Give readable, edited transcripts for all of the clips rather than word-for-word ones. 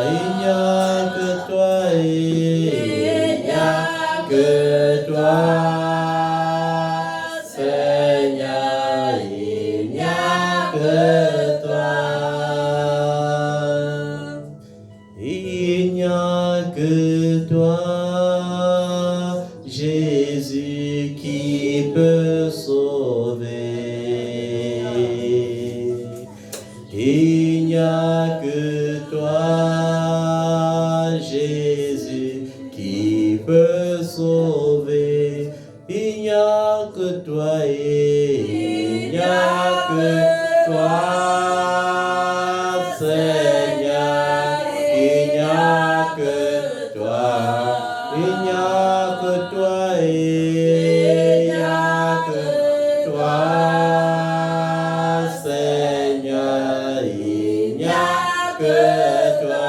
il n'y a que toi, il n'y a que toi, Seigneur, il n'y a que toi. Il n'y a que toi, Jésus, qui peut sauver. Il n'y a que toi, Jésus, qui peut sauver. Il n'y a que toi, il n'y a que toi, Seigneur. Il n'y a que toi, il n'y a que toi, il n'y a que toi, Seigneur. Il n'y a que toi.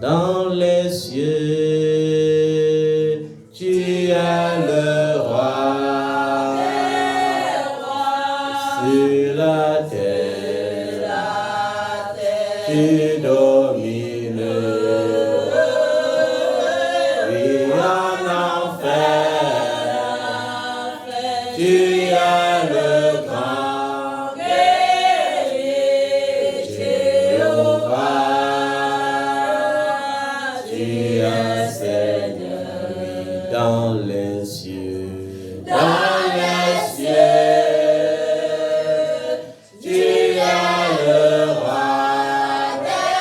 Dans les cieux, tu es le roi. Sur la terre, tu domines. Oui, en enfer, tu es le grand Jéhovah. Tu es Seigneur, oui, dans les cieux. Dans les cieux, tu es le roi des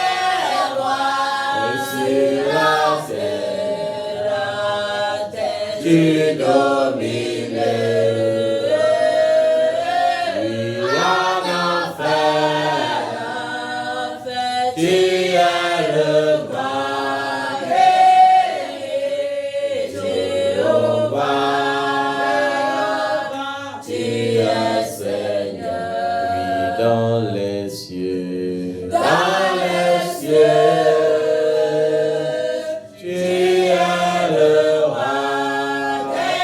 rois. Et sur la terre, tu domines. Oui, en enfer, tu es le grand Jéhovah. Tu es Seigneur, oui, dans les cieux. Dans les cieux, tu es le roi des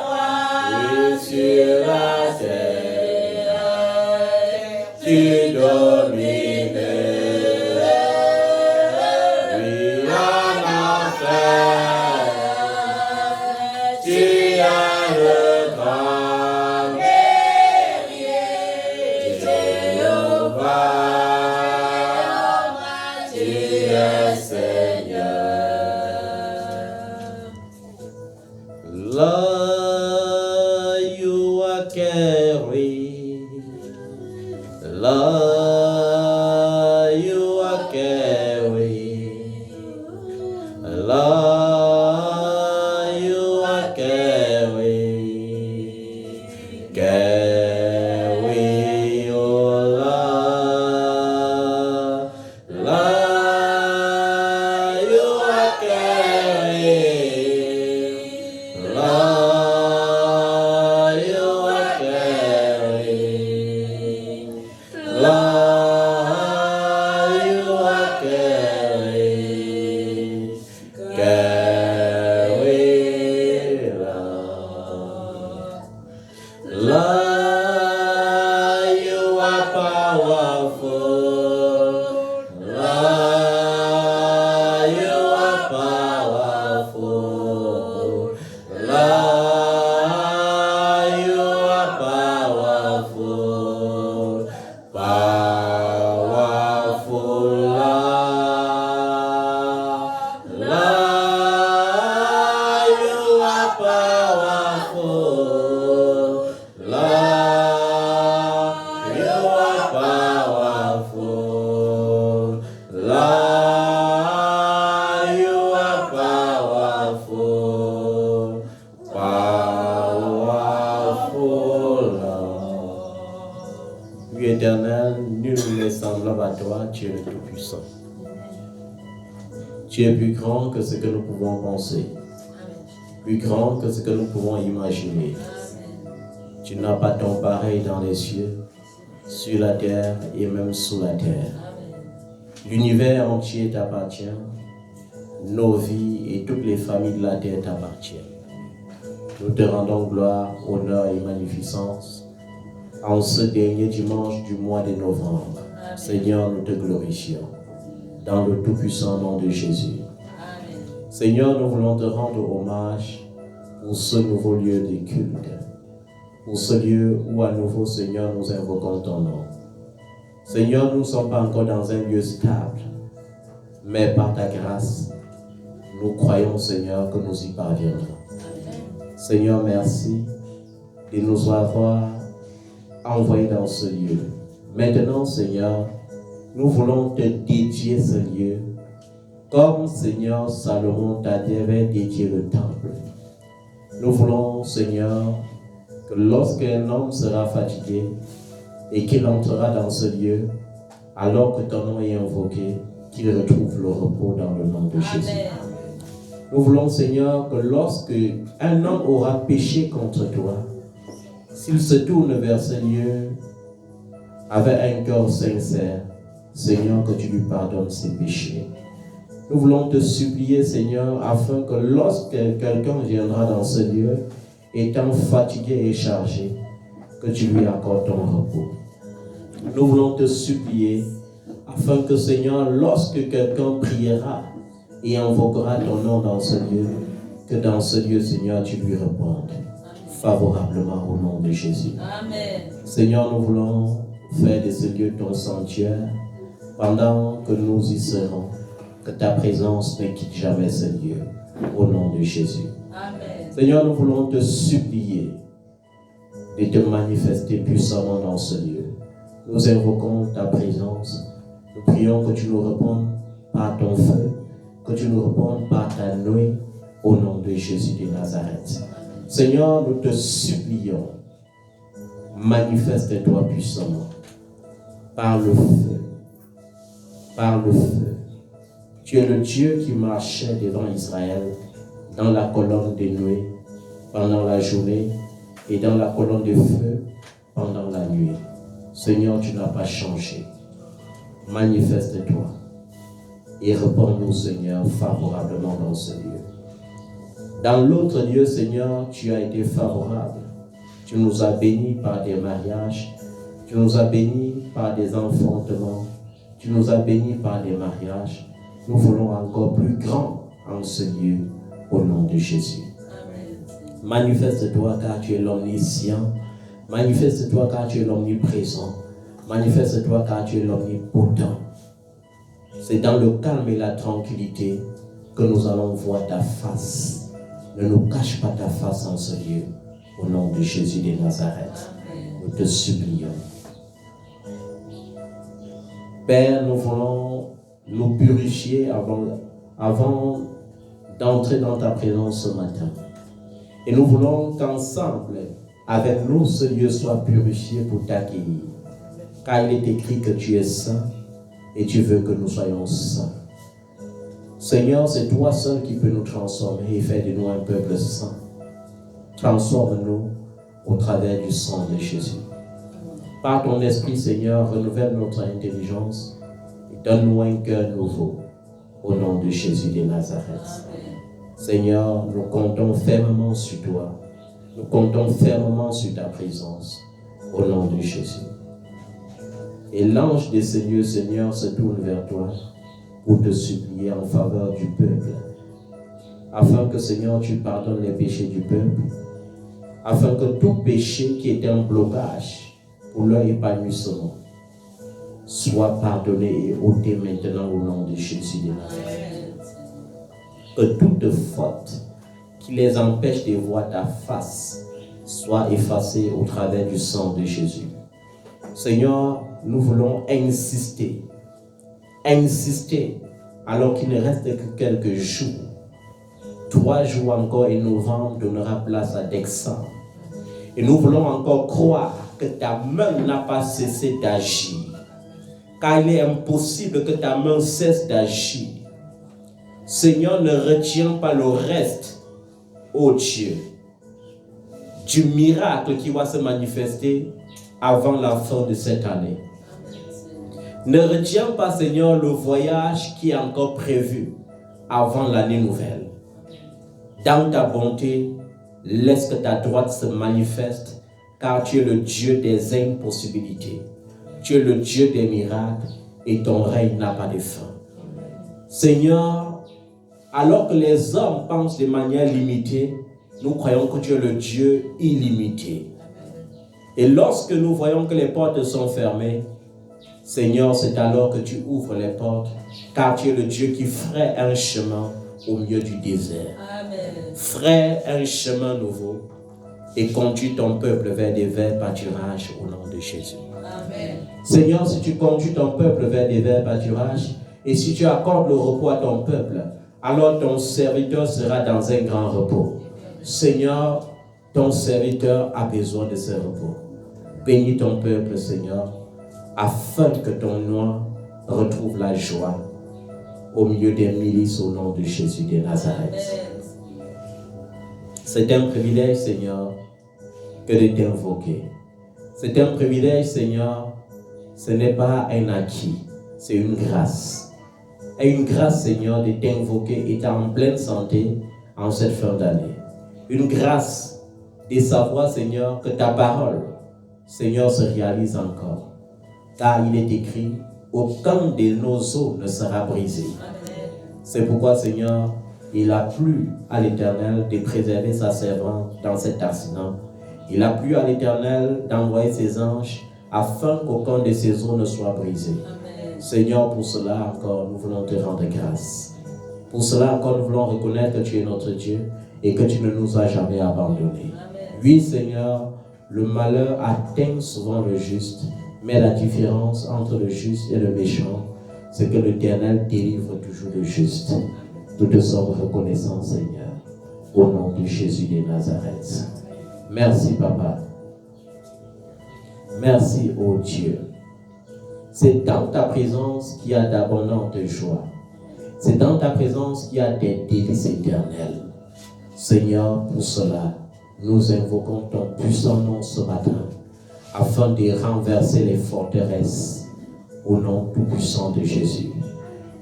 rois. Oui, sur la terre, tu domines. Oui, en enfer, tu es le grand Jéhovah. Tu es Seigneur. Lord, you are carrying. Lord, you are carrying. Lord, you are carrying. Carry, oh Lord. Lord, you are carrying. Lord, you are carrying. Lord, you are carrying. Carry, Lord. Lord, you are powerful. Lord, you are powerful. Lord, you are powerful. Powerful, Lord. Lord, you are powerful. Lord, you are powerful. Lord, you are powerful. Powerful, Lord. Oui, Éternel, nul n'est semblable à toi, tu es le Tout-Puissant. Tu es plus grand que ce que nous pouvons penser, plus grand que ce que nous pouvons imaginer. Tu n'as pas ton pareil dans les cieux, sur la terre et même sous la terre. L'univers entier t'appartient, nos vies et toutes les familles de la terre t'appartiennent. Nous te rendons gloire, honneur et magnificence en ce dernier dimanche du mois de novembre. Seigneur, nous te glorifions. Dans le tout-puissant nom de Jésus. Seigneur, nous voulons te rendre hommage pour ce nouveau lieu de culte. Pour ce lieu où à nouveau, Seigneur, nous invoquons ton nom. Seigneur, nous ne sommes pas encore dans un lieu stable, mais par ta grâce, nous croyons, Seigneur, que nous y parviendrons. Seigneur, merci de nous avoir envoyés dans ce lieu. Maintenant, Seigneur, nous voulons te dédier ce lieu, comme, Seigneur, Salomon t'avait dédié le temple. Nous voulons, Seigneur, que lorsqu'un homme sera fatigué et qu'il entrera dans ce lieu, alors que ton nom est invoqué, qu'il retrouve le repos dans le nom de Jésus. Nous voulons, Seigneur, que lorsque un homme aura péché contre toi, s'il se tourne vers ce lieu avec un cœur sincère, Seigneur, que tu lui pardonnes ses péchés. Nous voulons te supplier, Seigneur, afin que lorsque quelqu'un viendra dans ce lieu, étant fatigué et chargé, que tu lui accordes ton repos. Nous voulons te supplier, afin que, Seigneur, lorsque quelqu'un priera et invoquera ton nom dans ce lieu, que dans ce lieu, Seigneur, tu lui répondes favorablement au nom de Jésus. Amen. Seigneur, nous voulons faire de ce lieu ton sanctuaire pendant que nous y serons. Que ta présence ne quitte jamais ce lieu, au nom de Jésus. Amen. Seigneur, nous voulons te supplier de te manifester puissamment dans ce lieu. Nous invoquons ta présence. Nous prions que tu nous répondes par ton feu, que tu nous répondes par ta nuée, au nom de Jésus de Nazareth. Seigneur, nous te supplions, manifeste-toi puissamment, par le feu, par le feu. Tu es le Dieu qui marchait devant Israël dans la colonne de nuée pendant la journée et dans la colonne de feu pendant la nuit. Seigneur, tu n'as pas changé. Manifeste-toi et réponds-nous, Seigneur, favorablement dans ce lieu. Dans l'autre lieu, Seigneur, tu as été favorable. Tu nous as bénis par des mariages. Tu nous as bénis par des enfantements. Tu nous as bénis par des mariages. Nous voulons encore plus grand en ce lieu, au nom de Jésus. Amen. Manifeste-toi car tu es l'omniscient. Manifeste-toi car tu es l'omniprésent. Manifeste-toi car tu es l'omnipotent. C'est dans le calme et la tranquillité que nous allons voir ta face. Ne nous cache pas ta face en ce lieu, au nom de Jésus de Nazareth. Amen. Nous te supplions. Père, nous voulons nous purifier avant d'entrer dans ta présence ce matin. Et nous voulons qu'ensemble, avec nous, ce lieu soit purifié pour t'accueillir. Car il est écrit que tu es saint et tu veux que nous soyons saints. Seigneur, c'est toi seul qui peux nous transformer et faire de nous un peuple saint. Transforme-nous au travers du sang de Jésus. Par ton esprit, Seigneur, renouvelle notre intelligence. Donne-nous un cœur nouveau, au nom de Jésus de Nazareth. Amen. Seigneur, nous comptons fermement sur toi. Nous comptons fermement sur ta présence, au nom de Jésus. Et l'ange de ce lieu, Seigneur, se tourne vers toi pour te supplier en faveur du peuple, afin que, Seigneur, tu pardonnes les péchés du peuple, afin que tout péché qui est un blocage pour leur épanouissement soit pardonné et ôté maintenant au nom de Jésus de Nazareth. Que toute faute qui les empêche de voir ta face soit effacée au travers du sang de Jésus. Seigneur, nous voulons insister, alors qu'il ne reste que quelques jours. 3 jours encore et novembre donnera place à décembre. Et nous voulons encore croire que ta main n'a pas cessé d'agir. Car il est impossible que ta main cesse d'agir. Seigneur, ne retiens pas le reste, ô Dieu, du miracle qui va se manifester avant la fin de cette année. Ne retiens pas, Seigneur, le voyage qui est encore prévu avant l'année nouvelle. Dans ta bonté, laisse que ta droite se manifeste, car tu es le Dieu des impossibilités. Tu es le Dieu des miracles et ton règne n'a pas de fin. Seigneur, alors que les hommes pensent de manière limitée, nous croyons que tu es le Dieu illimité. Et lorsque nous voyons que les portes sont fermées, Seigneur, c'est alors que tu ouvres les portes, car tu es le Dieu qui ferait un chemin au milieu du désert. Ferait un chemin nouveau et conduis ton peuple vers des verts pâturages au nom de Jésus. Amen. Seigneur, si tu conduis ton peuple vers des verts pâturages et si tu accordes le repos à ton peuple, alors ton serviteur sera dans un grand repos. Seigneur, ton serviteur a besoin de ce repos. Bénis ton peuple, Seigneur, afin que ton nom retrouve la joie au milieu des milices au nom de Jésus de Nazareth. C'est un privilège, Seigneur, que de t'invoquer. C'est un privilège, Seigneur, ce n'est pas un acquis, c'est une grâce. Et une grâce, Seigneur, de t'invoquer étant en pleine santé en cette fin d'année. Une grâce de savoir, Seigneur, que ta parole, Seigneur, se réalise encore. Car il est écrit, aucun de nos os ne sera brisé. C'est pourquoi, Seigneur, il a plu à l'Éternel de préserver sa servante dans cet accident. Il a plu à l'Éternel d'envoyer ses anges afin qu'aucun de ses os ne soit brisé. Amen. Seigneur, pour cela encore, nous voulons te rendre grâce. Pour cela encore, nous voulons reconnaître que tu es notre Dieu et que tu ne nous as jamais abandonnés. Amen. Oui, Seigneur, le malheur atteint souvent le juste, mais la différence entre le juste et le méchant, c'est que l'Éternel délivre toujours le juste. Nous te sommes reconnaissants, Seigneur, au nom de Jésus de Nazareth. Merci, Papa. Merci, ô Dieu. C'est dans ta présence qu'il y a d'abondantes joies. C'est dans ta présence qu'il y a des délices éternelles. Seigneur, pour cela, nous invoquons ton puissant nom ce matin, afin de renverser les forteresses au nom tout puissant de Jésus.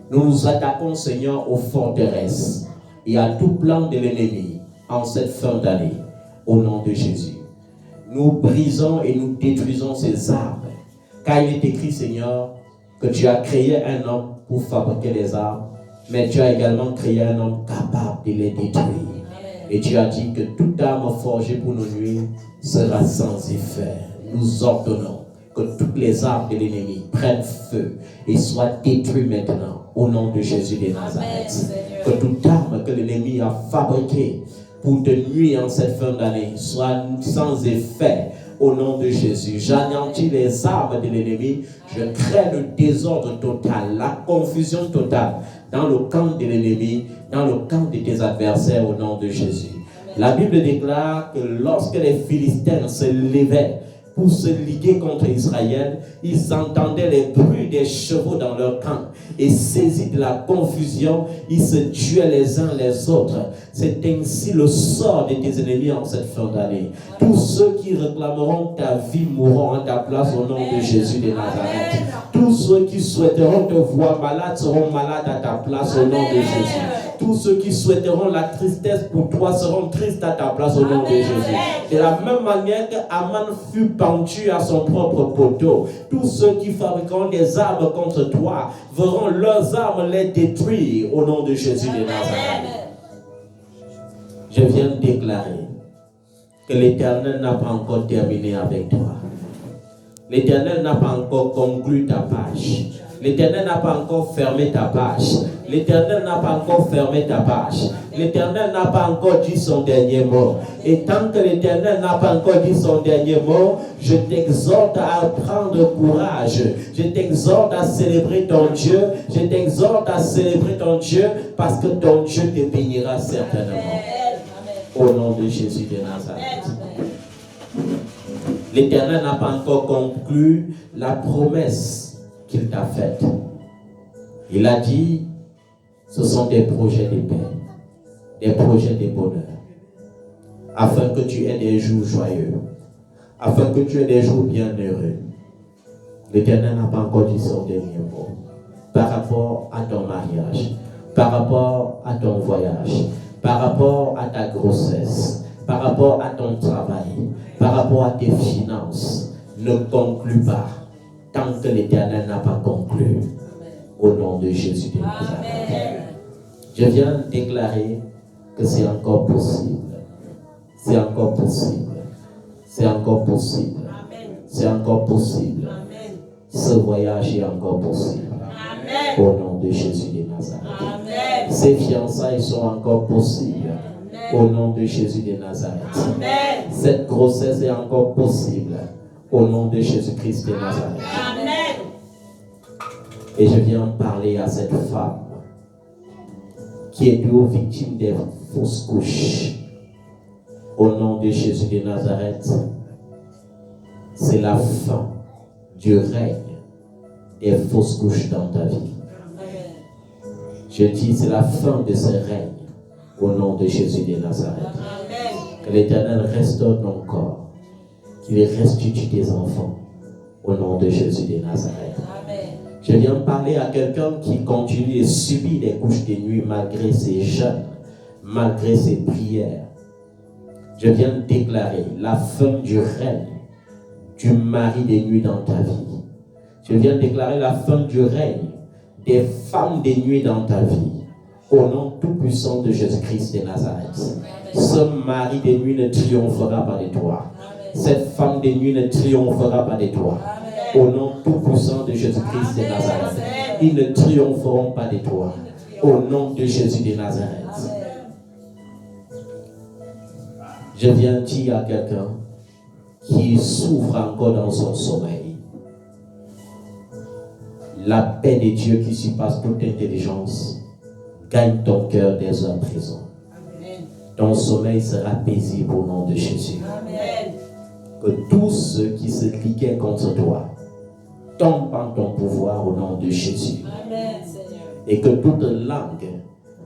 Nous nous attaquons, Seigneur, aux forteresses et à tout plan de l'ennemi en cette fin d'année, au nom de Jésus. Nous brisons et nous détruisons ces armes, car il est écrit, Seigneur, que tu as créé un homme pour fabriquer les armes, mais tu as également créé un homme capable de les détruire. Et tu as dit que toute arme forgée pour nous nuire sera sans effet. Nous ordonnons que toutes les armes de l'ennemi prennent feu et soient détruites maintenant au nom de Jésus de Nazareth. Que toute arme que l'ennemi a fabriquée pour te nuire en cette fin d'année soit sans effet au nom de Jésus. J'anéantis les armes de l'ennemi. Je crée le désordre total, la confusion totale dans le camp de l'ennemi, dans le camp de tes adversaires au nom de Jésus. La Bible déclare que lorsque les Philistins se levaient pour se liguer contre Israël, ils entendaient les bruits des chevaux dans leur camp et saisis de la confusion, ils se tuaient les uns les autres. C'est ainsi le sort de tes ennemis en cette fin d'année. Tous ceux qui réclameront ta vie mourront en ta place au nom de Jésus de Nazareth. Tous ceux qui souhaiteront te voir malade seront malades à ta place au nom de Jésus. Tous ceux qui souhaiteront la tristesse pour toi seront tristes à ta place au nom de Jésus. De la même manière que Aman fut pendu à son propre poteau, tous ceux qui fabriqueront des armes contre toi verront leurs armes les détruire au nom de Jésus de Nazareth. Je viens de déclarer que l'Éternel n'a pas encore terminé avec toi. L'Éternel n'a pas encore conclu ta page. L'Éternel n'a pas encore fermé ta page. L'Éternel n'a pas encore fermé ta page. L'Éternel n'a pas encore dit son dernier mot. Et tant que l'Éternel n'a pas encore dit son dernier mot, je t'exhorte à prendre courage. Je t'exhorte à célébrer ton Dieu. Je t'exhorte à célébrer ton Dieu parce que ton Dieu te bénira certainement. Au nom de Jésus de Nazareth. L'Éternel n'a pas encore conclu la promesse qu'il t'a faite. Il a dit, ce sont des projets de paix, des projets de bonheur, afin que tu aies des jours joyeux, afin que tu aies des jours bienheureux. L'Éternel n'a pas encore dit son dernier mot par rapport à ton mariage, par rapport à ton voyage, par rapport à ta grossesse, par rapport à ton travail, par rapport à tes finances. Ne conclue pas. tant que l'Éternel n'a pas conclu. Au nom de Jésus de Nazareth. Je viens déclarer que c'est encore possible. C'est encore possible. C'est encore possible. C'est encore possible. Ce voyage est encore possible. Au nom de Jésus de Nazareth. Ces fiançailles sont encore possibles. Au nom de Jésus de Nazareth. Cette grossesse est encore possible. Au nom de Jésus-Christ de Nazareth. Et je viens parler à cette femme qui est victime des fausses couches. Au nom de Jésus de Nazareth, c'est la fin du règne des fausses couches dans ta vie. Je dis, c'est la fin de ce règne. Au nom de Jésus de Nazareth. Que l'Éternel restaure ton corps. Qu'il restitue tes enfants. Au nom de Jésus de Nazareth. Je viens parler à quelqu'un qui continue de subir des couches de nuit malgré ses jeûnes, malgré ses prières. Je viens déclarer la fin du règne du mari des nuits dans ta vie. Je viens déclarer la fin du règne des femmes des nuits dans ta vie. Au nom tout-puissant de Jésus-Christ de Nazareth. Ce mari des nuits ne triomphera pas de toi. Cette femme des nuits ne triomphera pas de toi. Au nom tout-puissant de Jésus-Christ de Nazareth. Ils ne triompheront pas de toi. Au nom de Jésus de Nazareth. Je viens dire à quelqu'un qui souffre encore dans son sommeil. La paix de Dieu qui surpasse toute intelligence gagne ton cœur dès à présent. Ton sommeil sera paisible au nom de Jésus. Amen. Que tous ceux qui se liguaient contre toi tombent en ton pouvoir au nom de Jésus. Amen, Seigneur. Et que toute langue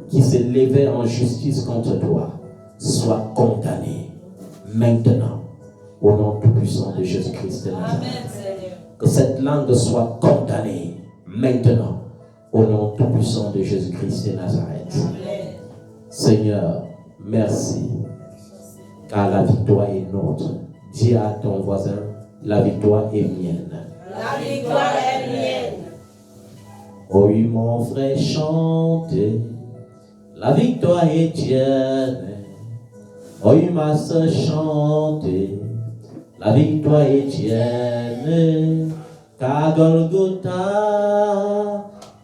qui se levait en justice contre toi soit condamnée maintenant au nom tout-puissant de Jésus-Christ de Nazareth. Que cette langue soit condamnée maintenant au nom tout-puissant de Jésus-Christ de Nazareth. Amen. Seigneur, merci, car la victoire est nôtre. Dis à ton voisin, la victoire est mienne. La victoire est mienne. Oh oui, mon frère, chante, la victoire est tienne. Oh oui, ma soeur, chante, la victoire est tienne. Car Golgotha,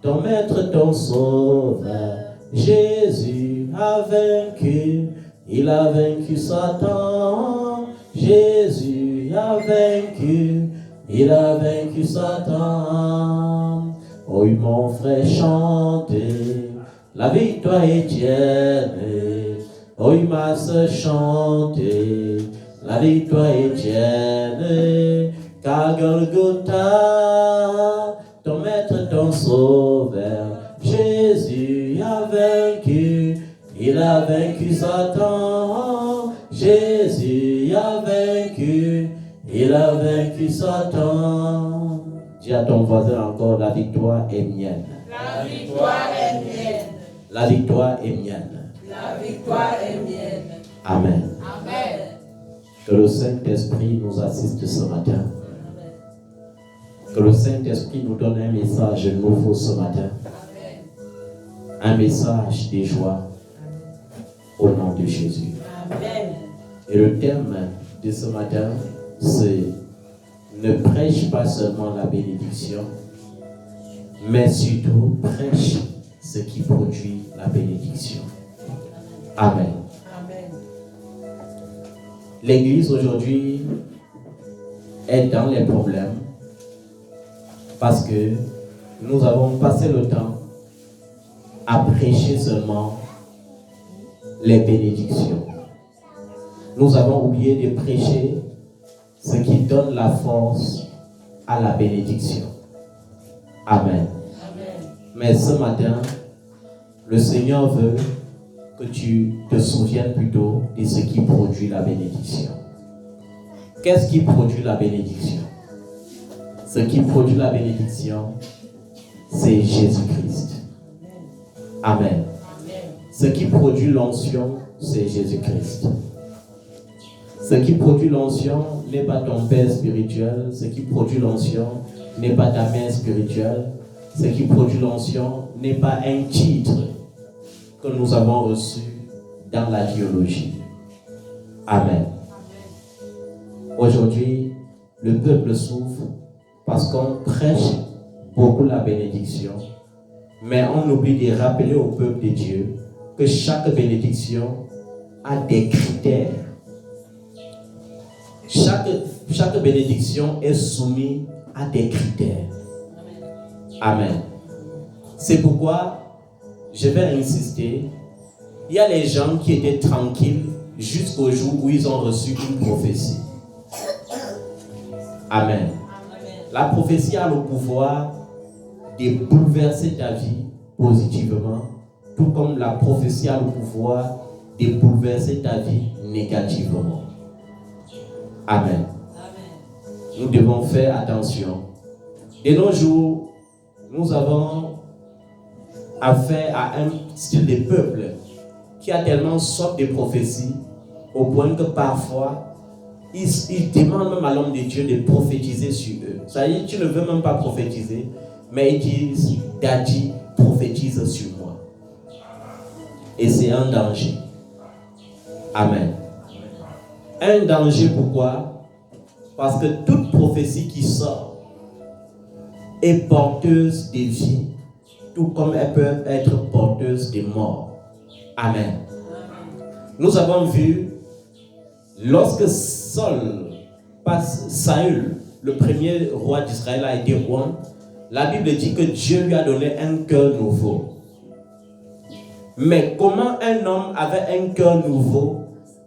ton maître, ton sauveur, Jésus a vaincu, il a vaincu Satan. Jésus a vaincu, il a vaincu Satan. Oh oui, mon frère, chantez, la victoire est tienne. Oh oui, ma soeur, chantez, la victoire est tienne. Car Golgotha, ton maître, ton sauveur, Jésus a vaincu, il a vaincu Satan. Jésus a vaincu, il a vaincu Satan. Dis à ton voisin encore, la victoire est mienne. La victoire est mienne. La victoire est mienne. La victoire est mienne. Amen. Amen. Que le Saint-Esprit nous assiste ce matin. Que le Saint-Esprit nous donne un message nouveau ce matin. Un message de joie au nom de Jésus. Amen. Et le thème de ce matin, c'est ne prêche pas seulement la bénédiction, mais surtout prêche ce qui produit la bénédiction. Amen. Amen. L'Église aujourd'hui est dans les problèmes parce que nous avons passé le temps à prêcher seulement les bénédictions. Nous avons oublié de prêcher ce qui donne la force à la bénédiction. Amen. Amen. Mais ce matin, le Seigneur veut que tu te souviennes plutôt de ce qui produit la bénédiction. Qu'est-ce qui produit la bénédiction? Ce qui produit la bénédiction, c'est Jésus-Christ. Amen. Ce qui produit l'onction, c'est Jésus-Christ. Ce qui produit l'onction n'est pas ton père spirituel. Ce qui produit l'onction n'est pas ta main spirituelle. Ce qui produit l'onction n'est pas un titre que nous avons reçu dans la théologie. Amen. Aujourd'hui, le peuple souffre parce qu'on prêche beaucoup la bénédiction, mais on oublie de rappeler au peuple de Dieu que chaque bénédiction a des critères. Chaque bénédiction est soumise à des critères. Amen. C'est pourquoi je vais insister. Il y a les gens qui étaient tranquilles jusqu'au jour où ils ont reçu une prophétie. Amen. La prophétie a le pouvoir de bouleverser ta vie positivement, tout comme la prophétie a le pouvoir de bouleverser ta vie négativement. Amen. Nous devons faire attention. De nos jours, nous avons affaire à un style de peuple qui a tellement soif de prophéties au point que parfois ils demandent même à l'homme de Dieu de prophétiser sur eux. Ça y est, tu ne veux même pas prophétiser, mais ils disent, Daddy, prophétise sur moi. Et c'est un danger. Amen. Un danger pourquoi? Parce que toute prophétie qui sort est porteuse de vie, tout comme elles peuvent être porteuses de mort. Amen. Nous avons vu, lorsque Saül, le premier roi d'Israël, a été roi, la Bible dit que Dieu lui a donné un cœur nouveau. Mais comment un homme avec un cœur nouveau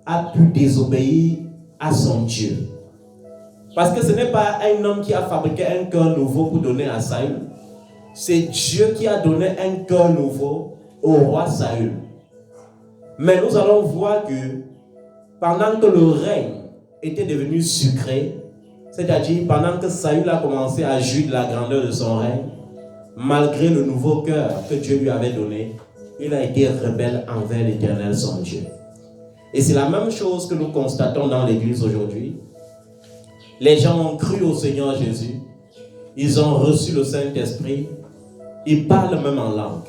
a pu désobéir à son Dieu? Parce que ce n'est pas un homme qui a fabriqué un cœur nouveau pour donner à Saül. C'est Dieu qui a donné un cœur nouveau au roi Saül. Mais nous allons voir que pendant que le règne était devenu sucré, c'est-à-dire pendant que Saül a commencé à jouir de la grandeur de son règne, malgré le nouveau cœur que Dieu lui avait donné, il a été rebelle envers l'Éternel son Dieu. Et c'est la même chose que nous constatons dans l'Église aujourd'hui. Les gens ont cru au Seigneur Jésus, ils ont reçu le Saint-Esprit, ils parlent même en langue.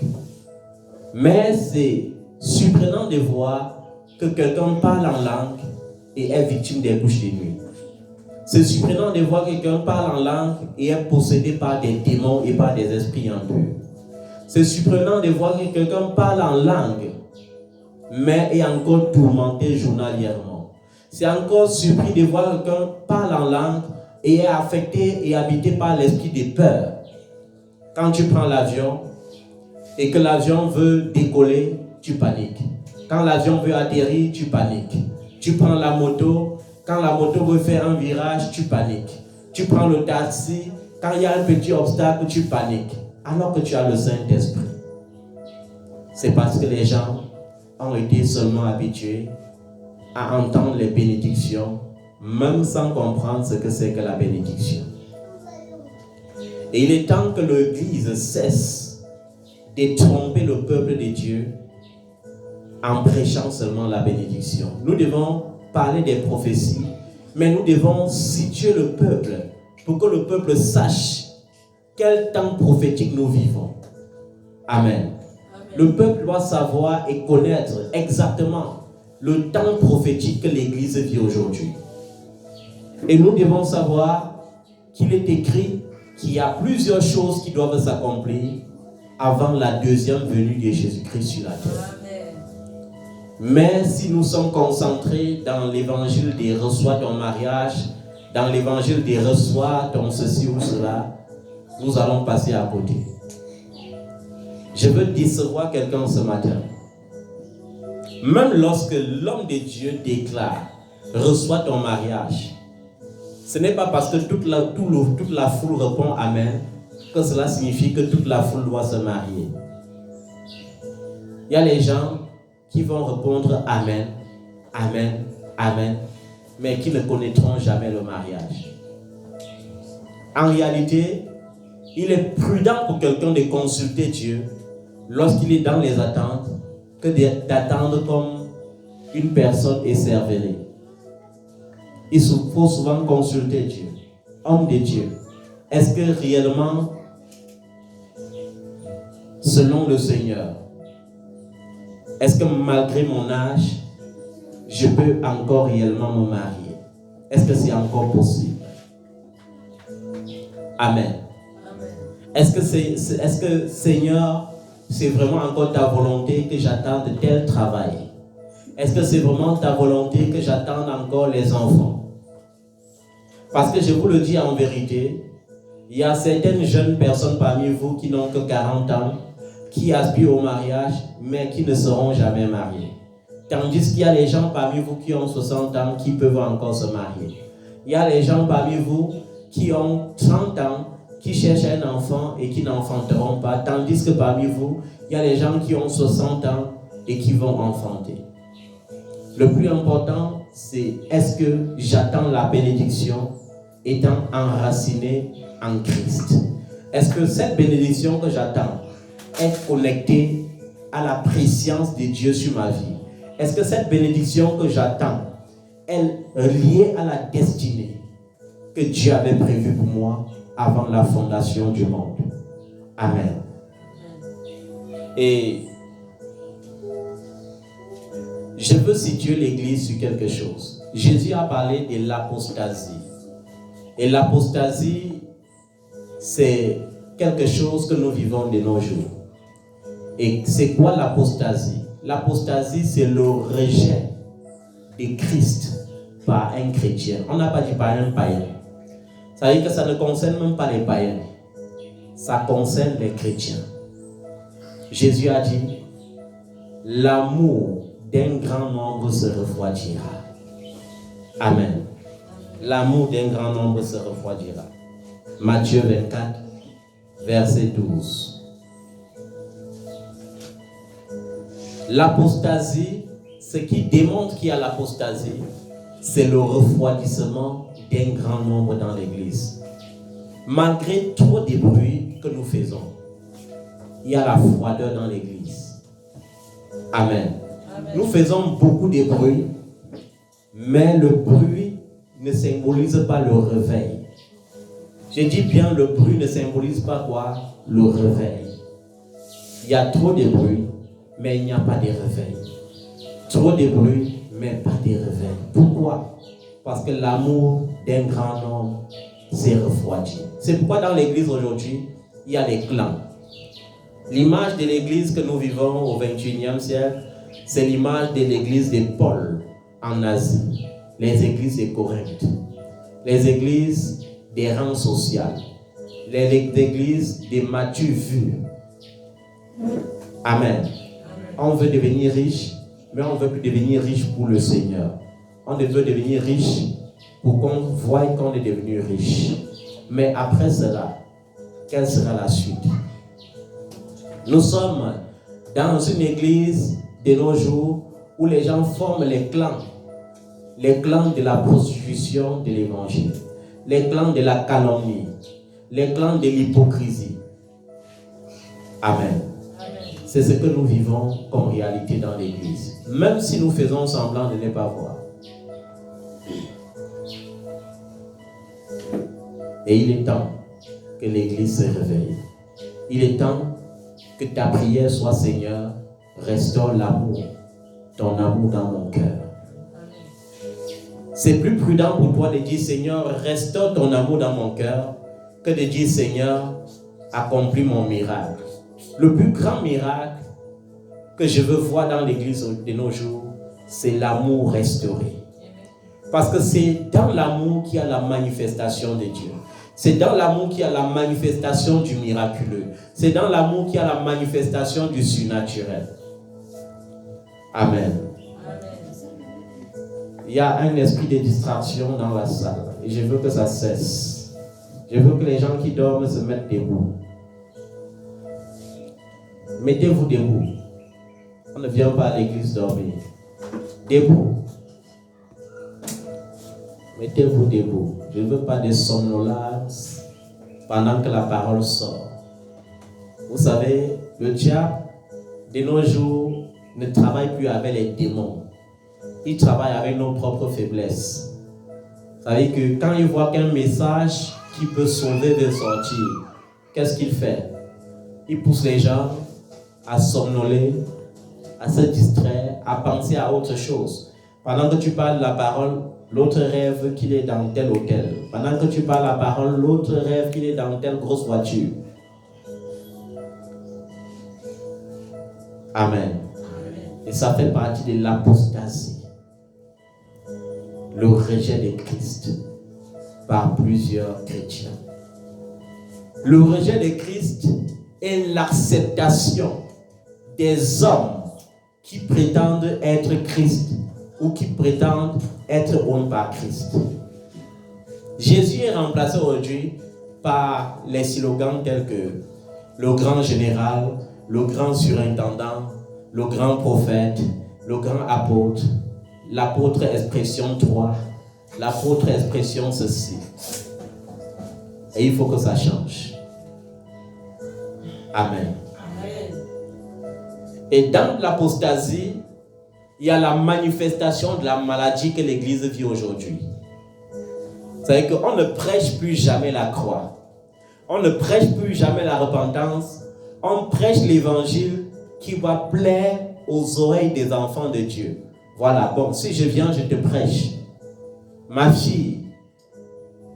Mais c'est surprenant de voir que quelqu'un parle en langue et est victime des couches de nuit. C'est surprenant de voir quelqu'un parle en langue et est possédé par des démons et par des esprits impurs. C'est surprenant de voir que quelqu'un parle en langue, mais est encore tourmenté journalièrement. C'est encore surpris de voir quelqu'un parle en langue et est affecté et habité par l'esprit de peur. Quand tu prends l'avion et que l'avion veut décoller, tu paniques. Quand l'avion veut atterrir, tu paniques. Tu prends la moto, quand la moto veut faire un virage, tu paniques. Tu prends le taxi, quand il y a un petit obstacle, tu paniques. Alors que tu as le Saint-Esprit. C'est parce que les gens ont été seulement habitués à entendre les bénédictions, même sans comprendre ce que c'est que la bénédiction. Et il est temps que l'Église cesse de tromper le peuple de Dieu en prêchant seulement la bénédiction. Nous devons parler des prophéties, mais nous devons situer le peuple pour que le peuple sache quel temps prophétique nous vivons. Amen. Le peuple doit savoir et connaître exactement le temps prophétique que l'Église vit aujourd'hui. Et nous devons savoir qu'il est écrit qu'il y a plusieurs choses qui doivent s'accomplir avant la deuxième venue de Jésus-Christ sur la terre. Mais si nous sommes concentrés dans l'évangile de reçois ton mariage, dans l'évangile de reçois ton ceci ou cela, nous allons passer à côté. Je veux décevoir quelqu'un ce matin. Même lorsque l'homme de Dieu déclare reçois ton mariage, ce n'est pas parce que toute la foule répond Amen que cela signifie que toute la foule doit se marier. Il y a les gens qui vont répondre Amen, Amen, Amen, mais qui ne connaîtront jamais le mariage. En réalité, il est prudent pour quelqu'un de consulter Dieu lorsqu'il est dans les attentes que d'attendre comme une personne écervelée. Il faut souvent consulter Dieu. Homme de Dieu, est-ce que réellement, selon le Seigneur, est-ce que malgré mon âge, je peux encore réellement me marier? Est-ce que c'est encore possible? Amen. Est-ce que Seigneur, c'est vraiment encore ta volonté que j'attende tel travail? Est-ce que c'est vraiment ta volonté que j'attende encore les enfants? Parce que je vous le dis en vérité, il y a certaines jeunes personnes parmi vous qui n'ont que 40 ans, qui aspirent au mariage, mais qui ne seront jamais mariés. Tandis qu'il y a les gens parmi vous qui ont 60 ans, qui peuvent encore se marier. Il y a les gens parmi vous qui ont 30 ans, qui cherchent un enfant et qui n'enfanteront pas. Tandis que parmi vous, il y a les gens qui ont 60 ans et qui vont enfanter. Le plus important, c'est est-ce que j'attends la bénédiction étant enraciné en Christ? Est-ce que cette bénédiction que j'attends est connectée à la préscience de Dieu sur ma vie? Est-ce que cette bénédiction que j'attends est liée à la destinée que Dieu avait prévue pour moi avant la fondation du monde? Amen. Et je veux situer l'Église sur quelque chose. Jésus a parlé de l'apostasie. Et l'apostasie, c'est quelque chose que nous vivons de nos jours. Et c'est quoi l'apostasie? L'apostasie, c'est le rejet de Christ par un chrétien. On n'a pas dit par un païen. Ça veut dire que ça ne concerne même pas les païens. Ça concerne les chrétiens. Jésus a dit, l'amour d'un grand nombre se refroidira. Amen. L'amour d'un grand nombre se refroidira. Matthieu 24, verset 12. L'apostasie, ce qui démontre qu'il y a l'apostasie, c'est le refroidissement d'un grand nombre dans l'Église. Malgré trop de bruit que nous faisons, il y a la froideur dans l'Église. Amen. Amen. Nous faisons beaucoup de bruit, mais le bruit ne symbolise pas le réveil. Je dis bien, le bruit ne symbolise pas quoi? Le réveil. Il y a trop de bruit, mais il n'y a pas de réveil. Trop de bruit, mais pas de réveil. Pourquoi? Parce que l'amour d'un grand homme s'est refroidi. C'est pourquoi dans l'église aujourd'hui, il y a les clans. L'image de l'église que nous vivons au XXIe siècle, c'est l'image de l'église de Paul en Asie. Les églises de Corinthe. Les églises des rangs sociaux. Les églises de Matthieu vu. Amen. On veut devenir riche, mais on ne veut plus devenir riche pour le Seigneur. On veut devenir riche pour qu'on voie qu'on est devenu riche. Mais après cela, quelle sera la suite? Nous sommes dans une église de nos jours où les gens forment les clans de la prostitution de l'évangile, les clans de la calomnie, les clans de l'hypocrisie. Amen. C'est ce que nous vivons comme réalité dans l'église, même si nous faisons semblant de ne pas voir. Et il est temps que l'église se réveille. Il est temps que ta prière soit, Seigneur, restaure l'amour, ton amour dans mon cœur. C'est plus prudent pour toi de dire, Seigneur, restaure ton amour dans mon cœur, que de dire, Seigneur, accomplis mon miracle. Le plus grand miracle que je veux voir dans l'église de nos jours, c'est l'amour restauré. Parce que c'est dans l'amour qu'il y a la manifestation de Dieu. C'est dans l'amour qu'il y a la manifestation du miraculeux. C'est dans l'amour qu'il y a la manifestation du surnaturel. Amen. Il y a un esprit de distraction dans la salle et je veux que ça cesse. Je veux que les gens qui dorment se mettent debout. Mettez-vous debout. On ne vient pas à l'église dormir. Debout. Mettez-vous debout. Je ne veux pas de somnolence pendant que la parole sort. Vous savez, le diable, de nos jours, ne travaille plus avec les démons. Il travaille avec nos propres faiblesses. Ça veut dire que quand il voit qu'un message qui peut sauver veut sortir, qu'est-ce qu'il fait? Il pousse les gens à somnoler, à se distraire, à penser à autre chose. Pendant que tu parles la parole, l'autre rêve qu'il est dans tel hôtel. Pendant que tu parles la parole, l'autre rêve qu'il est dans telle grosse voiture. Amen. Et ça fait partie de l'apostasie. Le rejet de Christ par plusieurs chrétiens. Le rejet de Christ est l'acceptation des hommes qui prétendent être Christ ou qui prétendent être homme par Christ. Jésus est remplacé aujourd'hui par les slogans tels que le grand général, le grand surintendant, le grand prophète, le grand apôtre, l'apôtre expression 3, l'apôtre expression ceci. Et il faut que ça change. Amen. Amen. Et dans l'apostasie, il y a la manifestation de la maladie que l'Église vit aujourd'hui. C'est-à-dire qu'on ne prêche plus jamais la croix. On ne prêche plus jamais la repentance. On prêche l'évangile qui va plaire aux oreilles des enfants de Dieu. Voilà, bon, si je viens, je te prêche. Ma fille,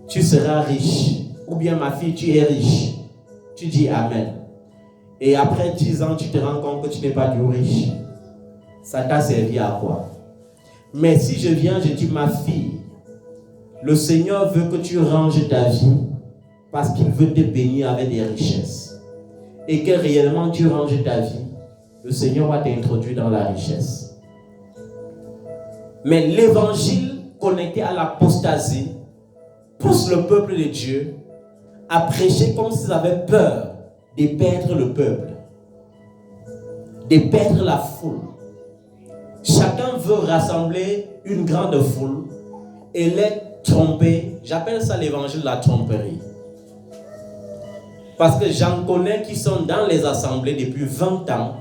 tu seras riche. Ou bien ma fille, tu es riche. Tu dis Amen. Et après 10 ans, tu te rends compte que tu n'es pas du riche. Ça t'a servi à quoi? Mais si je viens, je dis ma fille, le Seigneur veut que tu ranges ta vie parce qu'il veut te bénir avec des richesses. Et que réellement tu ranges ta vie, le Seigneur va t'introduire dans la richesse. Mais l'évangile connecté à l'apostasie pousse le peuple de Dieu à prêcher comme s'ils avaient peur de perdre le peuple, de perdre la foule. Chacun veut rassembler une grande foule et les tromper. J'appelle ça l'évangile de la tromperie. Parce que j'en connais qui sont dans les assemblées depuis 20 ans,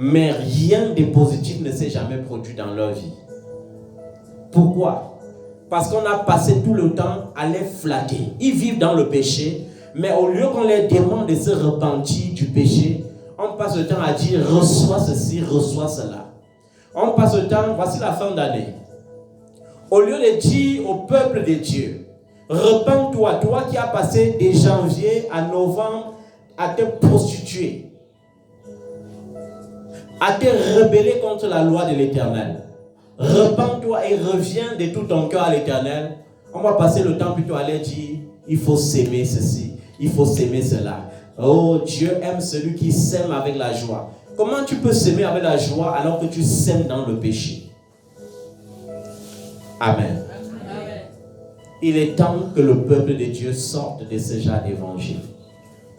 mais rien de positif ne s'est jamais produit dans leur vie. Pourquoi? Parce qu'on a passé tout le temps à les flatter. Ils vivent dans le péché, mais au lieu qu'on leur demande de se repentir du péché, on passe le temps à dire reçois ceci, reçois cela. On passe le temps, voici la fin d'année. Au lieu de dire au peuple de Dieu, repens-toi, toi qui as passé de janvier à novembre à te prostituer, à te rebeller contre la loi de l'Éternel. Repens-toi et reviens de tout ton cœur à l'Éternel. On va passer le temps plutôt à aller dire, il faut s'aimer ceci, il faut s'aimer cela. Oh, Dieu aime celui qui s'aime avec la joie. Comment tu peux s'aimer avec la joie alors que tu sèmes dans le péché? Amen. Amen. Il est temps que le peuple de Dieu sorte de ce genre d'évangile.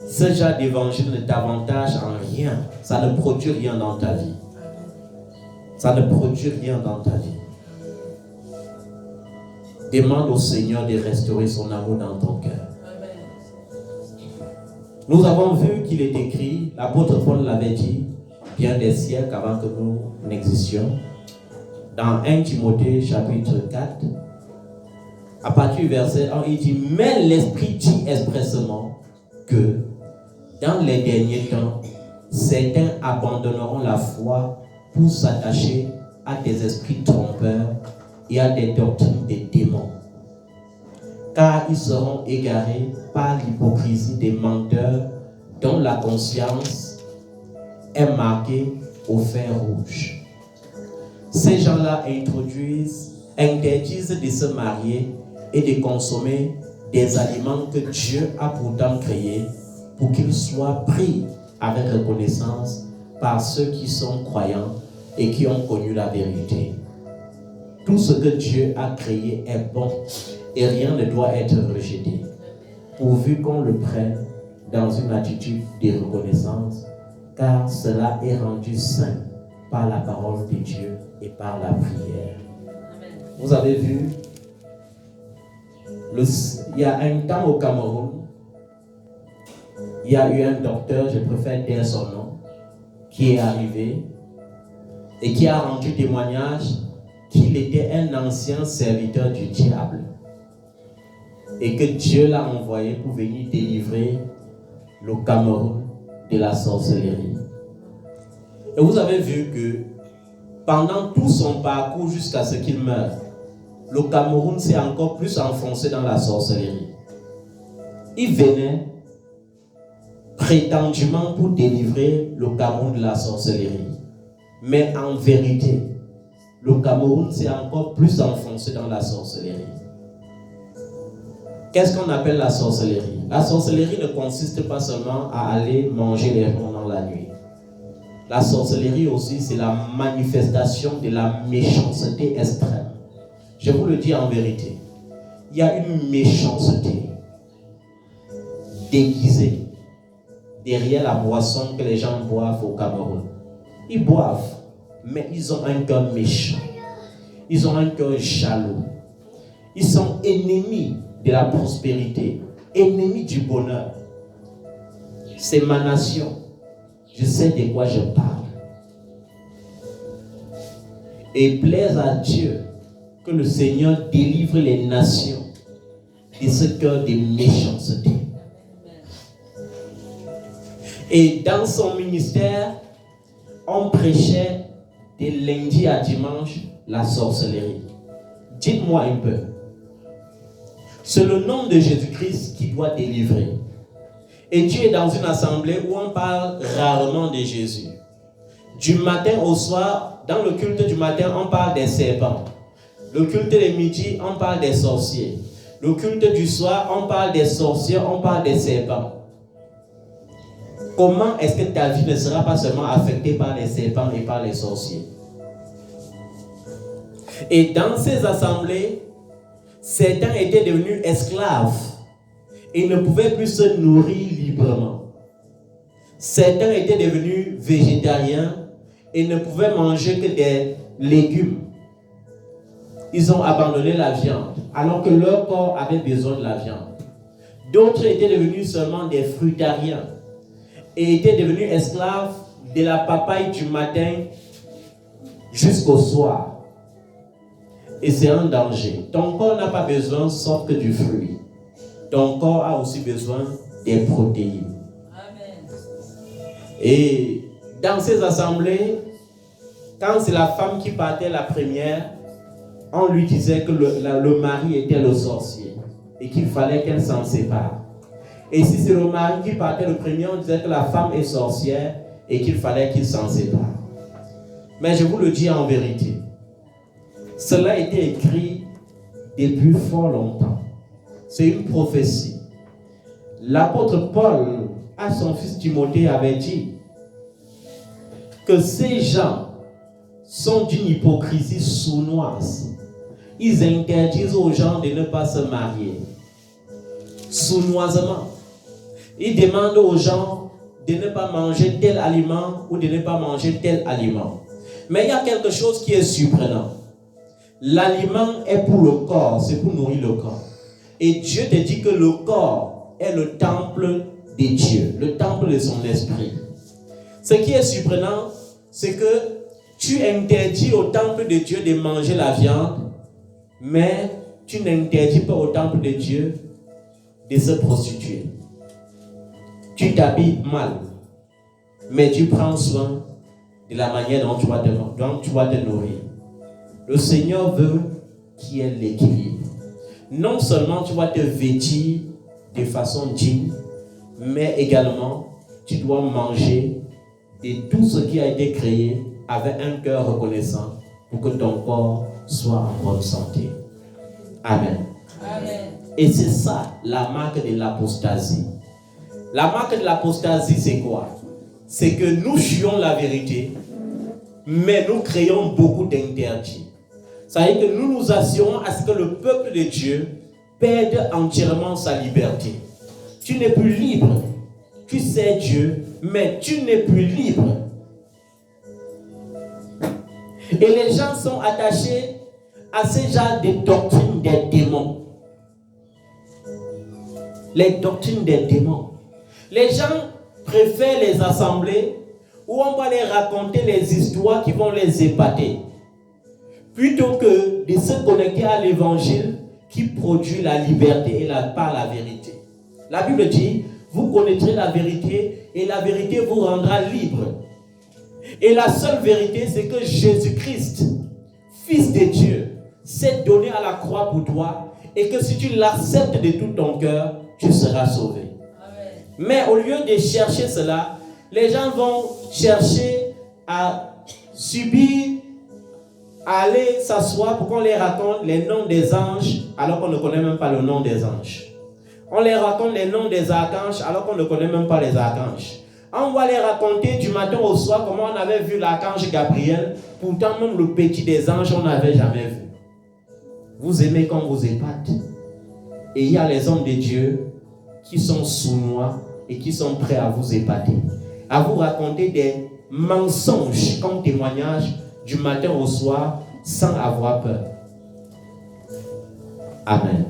Ce genre d'évangile ne t'avantage en rien. Ça ne produit rien dans ta vie. Ça ne produit rien dans ta vie. Demande au Seigneur de restaurer son amour dans ton cœur. Nous avons vu qu'il est écrit, l'apôtre Paul l'avait dit, bien des siècles avant que nous n'existions, dans 1 Timothée chapitre 4, à partir du verset 1, il dit, mais l'Esprit dit expressément que dans les derniers temps, certains abandonneront la foi pour s'attacher à des esprits trompeurs et à des doctrines des démons. Car ils seront égarés par l'hypocrisie des menteurs dont la conscience est marquée au fer rouge. Ces gens-là interdisent de se marier et de consommer des aliments que Dieu a pourtant créés pour qu'ils soient pris avec reconnaissance par ceux qui sont croyants et qui ont connu la vérité. Tout ce que Dieu a créé est bon et rien ne doit être rejeté, pourvu qu'on le prenne dans une attitude de reconnaissance, car cela est rendu saint par la parole de Dieu et par la prière. Vous avez vu, il y a un temps au Cameroun, il y a eu un docteur, je préfère dire son nom, qui est arrivé et qui a rendu témoignage qu'il était un ancien serviteur du diable. et que Dieu l'a envoyé pour venir délivrer le Cameroun de la sorcellerie. Et vous avez vu que pendant tout son parcours jusqu'à ce qu'il meure, le Cameroun s'est encore plus enfoncé dans la sorcellerie. Il venait prétendument pour délivrer le Cameroun de la sorcellerie. Mais en vérité, le Cameroun s'est encore plus enfoncé dans la sorcellerie. Qu'est-ce qu'on appelle la sorcellerie? La sorcellerie ne consiste pas seulement à aller manger les ronds dans la nuit. La sorcellerie aussi, c'est la manifestation de la méchanceté extrême. Je vous le dis en vérité. Il y a une méchanceté déguisée derrière la boisson que les gens boivent au Cameroun. Ils boivent, mais ils ont un cœur méchant. Ils ont un cœur jaloux. Ils sont ennemis de la prospérité, ennemis du bonheur. C'est ma nation. Je sais de quoi je parle. Et plaise à Dieu que le Seigneur délivre les nations de ce cœur de méchanceté. Et dans son ministère, on prêchait de lundi à dimanche la sorcellerie. Dites-moi un peu. C'est le nom de Jésus-Christ qui doit délivrer. Et tu es dans une assemblée où on parle rarement de Jésus. Du matin au soir, dans le culte du matin, on parle des serpents. Le culte de midi, on parle des sorciers. Le culte du soir, on parle des sorciers, on parle des serpents. Comment est-ce que ta vie ne sera pas seulement affectée par les serpents et par les sorciers? Et dans ces assemblées, certains étaient devenus esclaves et ne pouvaient plus se nourrir librement. Certains étaient devenus végétariens et ne pouvaient manger que des légumes. Ils ont abandonné la viande alors que leur corps avait besoin de la viande. D'autres étaient devenus seulement des fruitariens et étaient devenus esclaves de la papaye du matin jusqu'au soir. Et c'est un danger. Ton corps n'a pas besoin sauf que du fruit. Ton corps a aussi besoin des protéines. Amen. Et dans ces assemblées, quand c'est la femme qui partait la première, on lui disait que le mari était le sorcier et qu'il fallait qu'elle s'en sépare. Et si c'est le mari qui partait le premier, on disait que la femme est sorcière et qu'il fallait qu'il s'en sépare. Mais je vous le dis en vérité, cela a été écrit depuis fort longtemps. C'est une prophétie. L'apôtre Paul, à son fils Timothée, avait dit que ces gens sont d'une hypocrisie sournoise. Ils interdisent aux gens de ne pas se marier. Sournoisement. Ils demandent aux gens de ne pas manger tel aliment ou de ne pas manger tel aliment. Mais il y a quelque chose qui est surprenant. L'aliment est pour le corps, c'est pour nourrir le corps. Et Dieu te dit que le corps est le temple de Dieu, le temple de son esprit. Ce qui est surprenant, c'est que tu interdis au temple de Dieu de manger la viande, mais tu n'interdis pas au temple de Dieu de se prostituer. Tu t'habilles mal, mais tu prends soin de la manière dont tu vas te nourrir. Le Seigneur veut qu'il y ait l'équilibre. Non seulement tu vas te vêtir de façon digne, mais également tu dois manger de tout ce qui a été créé avec un cœur reconnaissant pour que ton corps soit en bonne santé. Amen. Amen. Et c'est ça la marque de l'apostasie. La marque de l'apostasie, c'est quoi? C'est que nous fuyons la vérité, mais nous créons beaucoup d'interdits. Ça veut dire que nous nous assurons à ce que le peuple de Dieu perde entièrement sa liberté. Tu n'es plus libre. Tu sais Dieu, mais tu n'es plus libre. Et les gens sont attachés à ce genre de doctrines des démons. Les doctrines des démons. Les gens préfèrent les assemblées où on va les raconter les histoires qui vont les épater, plutôt que de se connecter à l'évangile qui produit la liberté et pas la vérité. La Bible dit, vous connaîtrez la vérité et la vérité vous rendra libre. Et la seule vérité, c'est que Jésus-Christ, Fils de Dieu, s'est donné à la croix pour toi et que si tu l'acceptes de tout ton cœur, tu seras sauvé. Amen. Mais au lieu de chercher cela, les gens vont chercher à subir, à aller s'asseoir pour qu'on les raconte les noms des anges alors qu'on ne connaît même pas le nom des anges. On les raconte les noms des archanges alors qu'on ne connaît même pas les archanges. On va les raconter du matin au soir comment on avait vu l'archange Gabriel, pourtant même le petit des anges on n'avait jamais vu. Vous aimez qu'on vous épate. Et il y a les hommes de Dieu qui sont sournois et qui sont prêts à vous épater, à vous raconter des mensonges comme témoignage du matin au soir sans avoir peur. Amen.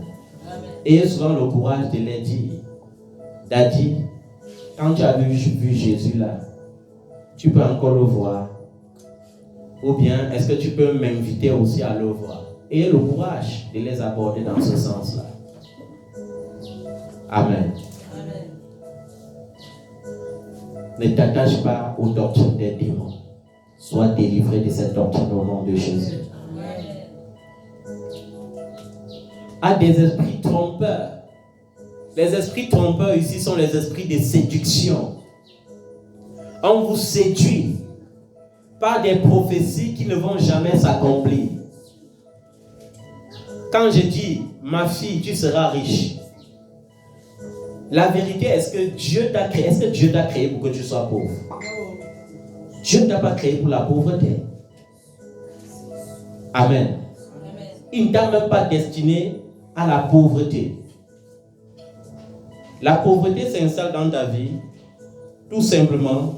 Ayez souvent le courage de les dire. Daddy, quand tu as vu Jésus là, tu peux encore le voir. Ou bien, est-ce que tu peux m'inviter aussi à le voir? Ayez le courage de les aborder dans ce sens-là. Amen. Amen. Ne t'attache pas aux doctrines des démons. Sois délivré de cette doctrine au nom de Jésus. Amen. À des esprits trompeurs. Les esprits trompeurs ici sont les esprits de séduction. On vous séduit par des prophéties qui ne vont jamais s'accomplir. Quand je dis, ma fille, tu seras riche, la vérité, est-ce que Dieu t'a créé? Est-ce que Dieu t'a créé pour que tu sois pauvre? Dieu ne t'a pas créé pour la pauvreté. Amen. Il ne t'a même pas destiné à la pauvreté. La pauvreté s'installe dans ta vie tout simplement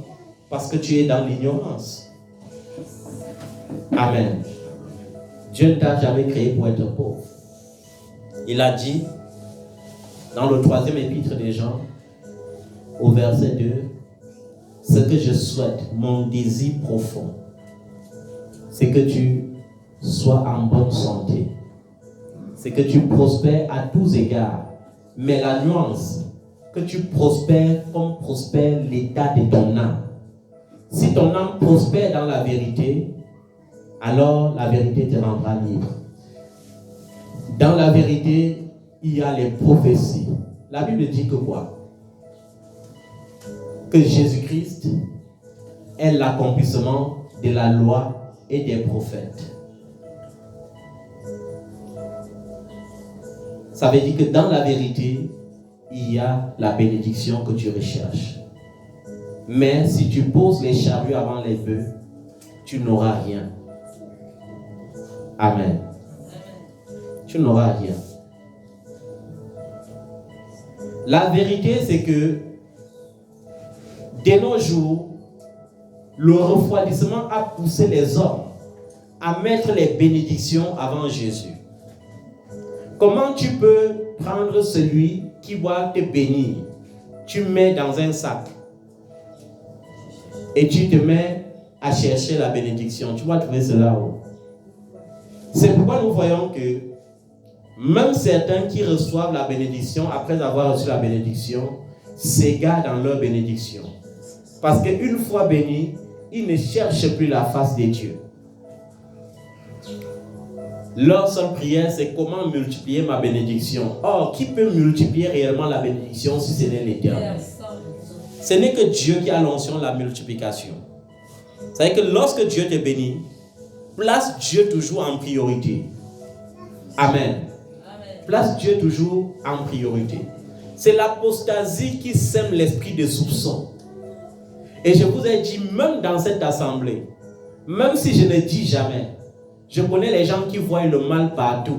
parce que tu es dans l'ignorance. Amen. Dieu ne t'a jamais créé pour être pauvre. Il a dit dans le 3e épître de Jean, au verset 2, ce que je souhaite, mon désir profond, c'est que tu sois en bonne santé. C'est que tu prospères à tous égards. Mais la nuance, que tu prospères comme prospère l'état de ton âme. Si ton âme prospère dans la vérité, alors la vérité te rendra libre. Dans la vérité, il y a les prophéties. La Bible dit que quoi? Que Jésus-Christ est l'accomplissement de la loi et des prophètes. Ça veut dire que dans la vérité, il y a la bénédiction que tu recherches. Mais si tu poses les charrues avant les bœufs, tu n'auras rien. Amen. Tu n'auras rien. La vérité, c'est que de nos jours, le refroidissement a poussé les hommes à mettre les bénédictions avant Jésus. Comment tu peux prendre celui qui va te bénir, tu mets dans un sac et tu te mets à chercher la bénédiction? Tu vas trouver cela où? C'est pourquoi nous voyons que même certains qui reçoivent la bénédiction, après avoir reçu la bénédiction, s'égarent dans leur bénédiction. Parce qu'une fois bénis, ils ne cherchent plus la face de Dieu. Leur seule prière, c'est comment multiplier ma bénédiction. Or, qui peut multiplier réellement la bénédiction si ce n'est l'Éternel? Ce n'est que Dieu qui a l'onction de la multiplication. C'est-à-dire que lorsque Dieu te bénit, place Dieu toujours en priorité. Amen. Place Dieu toujours en priorité. C'est l'apostasie qui sème l'esprit de soupçon. Et je vous ai dit, même dans cette assemblée, même si je ne dis jamais, je connais les gens qui voient le mal partout.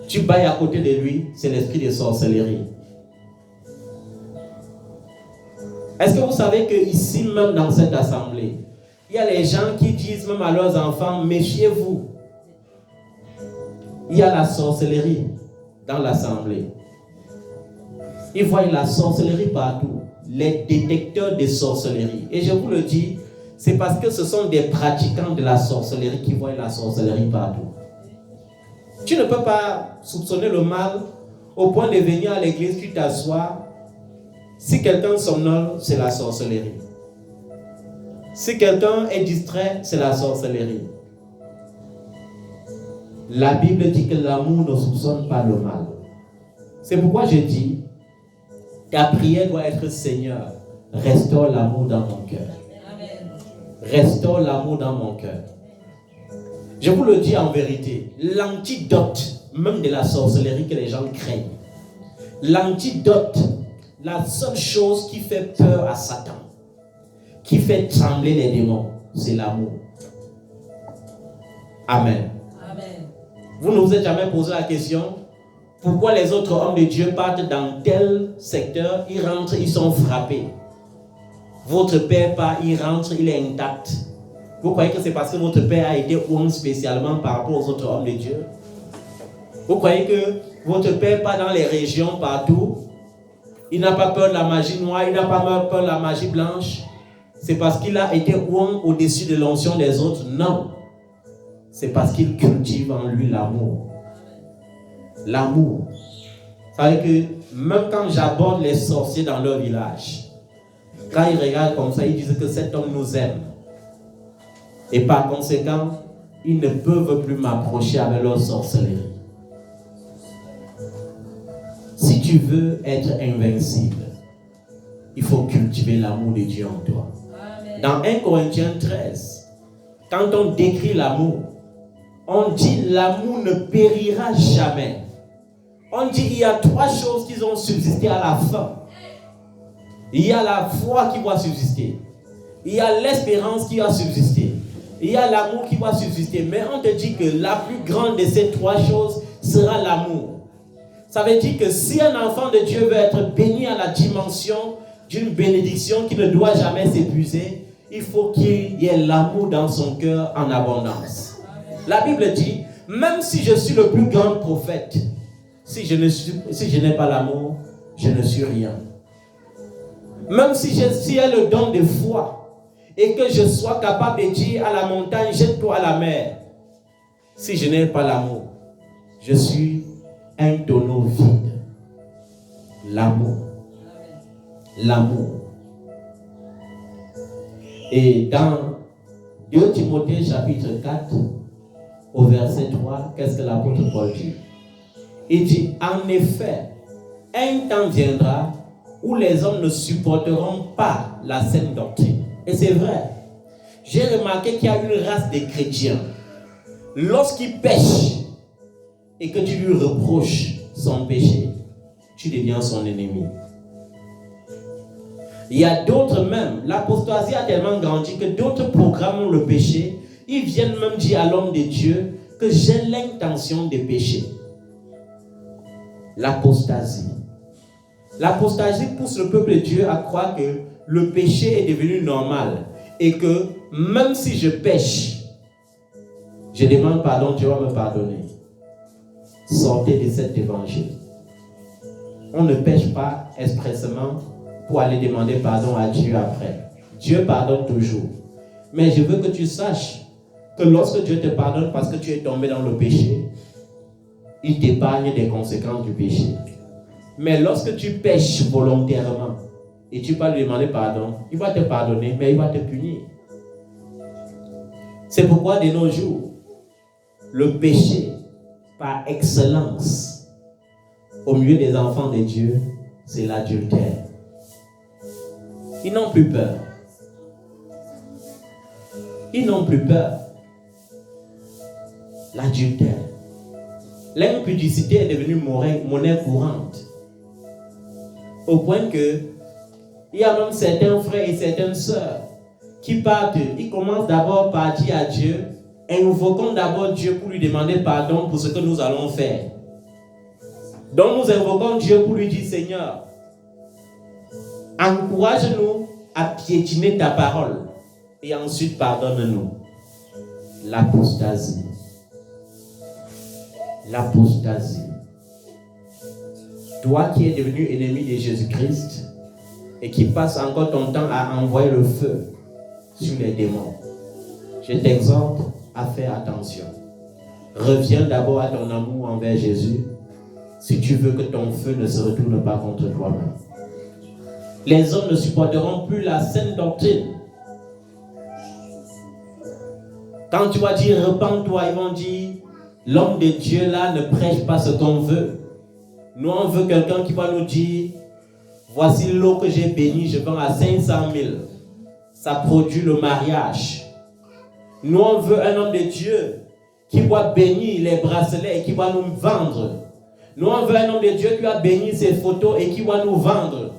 Tu bailles à côté de lui, c'est l'esprit de sorcellerie. Est-ce que vous savez qu'ici, même dans cette assemblée, il y a les gens qui disent même à leurs enfants, méfiez-vous. Il y a la sorcellerie dans l'assemblée. Ils voient la sorcellerie partout. Les détecteurs de sorcellerie. Et je vous le dis, c'est parce que ce sont des pratiquants de la sorcellerie qui voient la sorcellerie partout. Tu ne peux pas soupçonner le mal au point de venir à l'église, tu t'assois. Si quelqu'un somnole, c'est la sorcellerie. Si quelqu'un est distrait, c'est la sorcellerie. La Bible dit que l'amour ne soupçonne pas le mal. C'est pourquoi je dis, ta prière doit être: Seigneur, restaure l'amour dans mon cœur. Restaure l'amour dans mon cœur. Je vous le dis en vérité, l'antidote même de la sorcellerie que les gens craignent, l'antidote, la seule chose qui fait peur à Satan, qui fait trembler les démons, c'est l'amour. Amen. Amen. Vous ne vous êtes jamais posé la question pourquoi les autres hommes de Dieu partent dans tel secteur, ils rentrent, ils sont frappés. Votre père part, il rentre, il est intact. Vous croyez que c'est parce que votre père a été oint spécialement par rapport aux autres hommes de Dieu? Vous croyez que votre père part dans les régions partout, il n'a pas peur de la magie noire, il n'a pas peur de la magie blanche? C'est parce qu'il a été oint au-dessus de l'onction des autres? Non. C'est parce qu'il cultive en lui l'amour. L'amour. Ça veut dire que même quand j'aborde les sorciers dans leur village, quand ils regardent comme ça, ils disent que cet homme nous aime. Et par conséquent, ils ne peuvent plus m'approcher avec leur sorcellerie. Si tu veux être invincible, il faut cultiver l'amour de Dieu en toi. Amen. Dans 1 Corinthiens 13, quand on décrit l'amour, on dit l'amour ne périra jamais. On dit il y a 3 choses qui ont subsisté à la fin. Il y a la foi qui va subsister. Il y a l'espérance qui va subsister. Il y a l'amour qui va subsister. Mais on te dit que la plus grande de ces 3 choses sera l'amour. Ça veut dire que si un enfant de Dieu veut être béni à la dimension d'une bénédiction qui ne doit jamais s'épuiser, il faut qu'il y ait l'amour dans son cœur en abondance. La Bible dit, même si je suis le plus grand prophète, si je n'ai pas l'amour, je ne suis rien. Même si j'ai le don de foi et que je sois capable de dire à la montagne, jette-toi à la mer, si je n'ai pas l'amour, je suis un tonneau vide. L'amour. L'amour. Et dans 2 Timothée chapitre 4, au verset 3, qu'est-ce que l'apôtre Paul dit? Il dit, en effet, un temps viendra où les hommes ne supporteront pas la saine doctrine. Et c'est vrai. J'ai remarqué qu'il y a une race de chrétiens. Lorsqu'il pêche et que tu lui reproches son péché, tu deviens son ennemi. Il y a d'autres même, l'apostasie a tellement grandi que d'autres programment le péché. Ils viennent même dire à l'homme de Dieu que j'ai l'intention de pécher. L'apostasie. L'apostasie pousse le peuple de Dieu à croire que le péché est devenu normal et que même si je pêche, je demande pardon, Dieu va me pardonner. Sortez de cet évangile. On ne pêche pas expressément pour aller demander pardon à Dieu après. Dieu pardonne toujours. Mais je veux que tu saches que lorsque Dieu te pardonne parce que tu es tombé dans le péché, il t'épargne des conséquences du péché. Mais lorsque tu pêches volontairement et tu vas lui demander pardon, il va te pardonner, mais il va te punir. C'est pourquoi de nos jours, le péché par excellence au milieu des enfants de Dieu, c'est l'adultère. Ils n'ont plus peur. Ils n'ont plus peur. L'adultère. L'impudicité est devenue monnaie courante. Au point que il y a même certains frères et certaines sœurs qui partent, ils commencent d'abord par dire à Dieu, invoquons d'abord Dieu pour lui demander pardon pour ce que nous allons faire. Donc nous invoquons Dieu pour lui dire, Seigneur, encourage-nous à piétiner ta parole et ensuite pardonne-nous. L'apostasie. L'apostasie. Toi qui es devenu ennemi de Jésus-Christ et qui passes encore ton temps à envoyer le feu sur les démons, je t'exhorte à faire attention. Reviens d'abord à ton amour envers Jésus si tu veux que ton feu ne se retourne pas contre toi-même. Les hommes ne supporteront plus la saine doctrine. Quand tu vas dire repens-toi, ils vont dire l'homme de Dieu là ne prêche pas ce qu'on veut. Nous on veut quelqu'un qui va nous dire voici l'eau que j'ai bénie, je vends à 500 000. Ça produit le mariage. Nous on veut un homme de Dieu qui va bénir les bracelets et qui va nous vendre. Nous on veut un homme de Dieu qui va bénir ses photos et qui va nous vendre.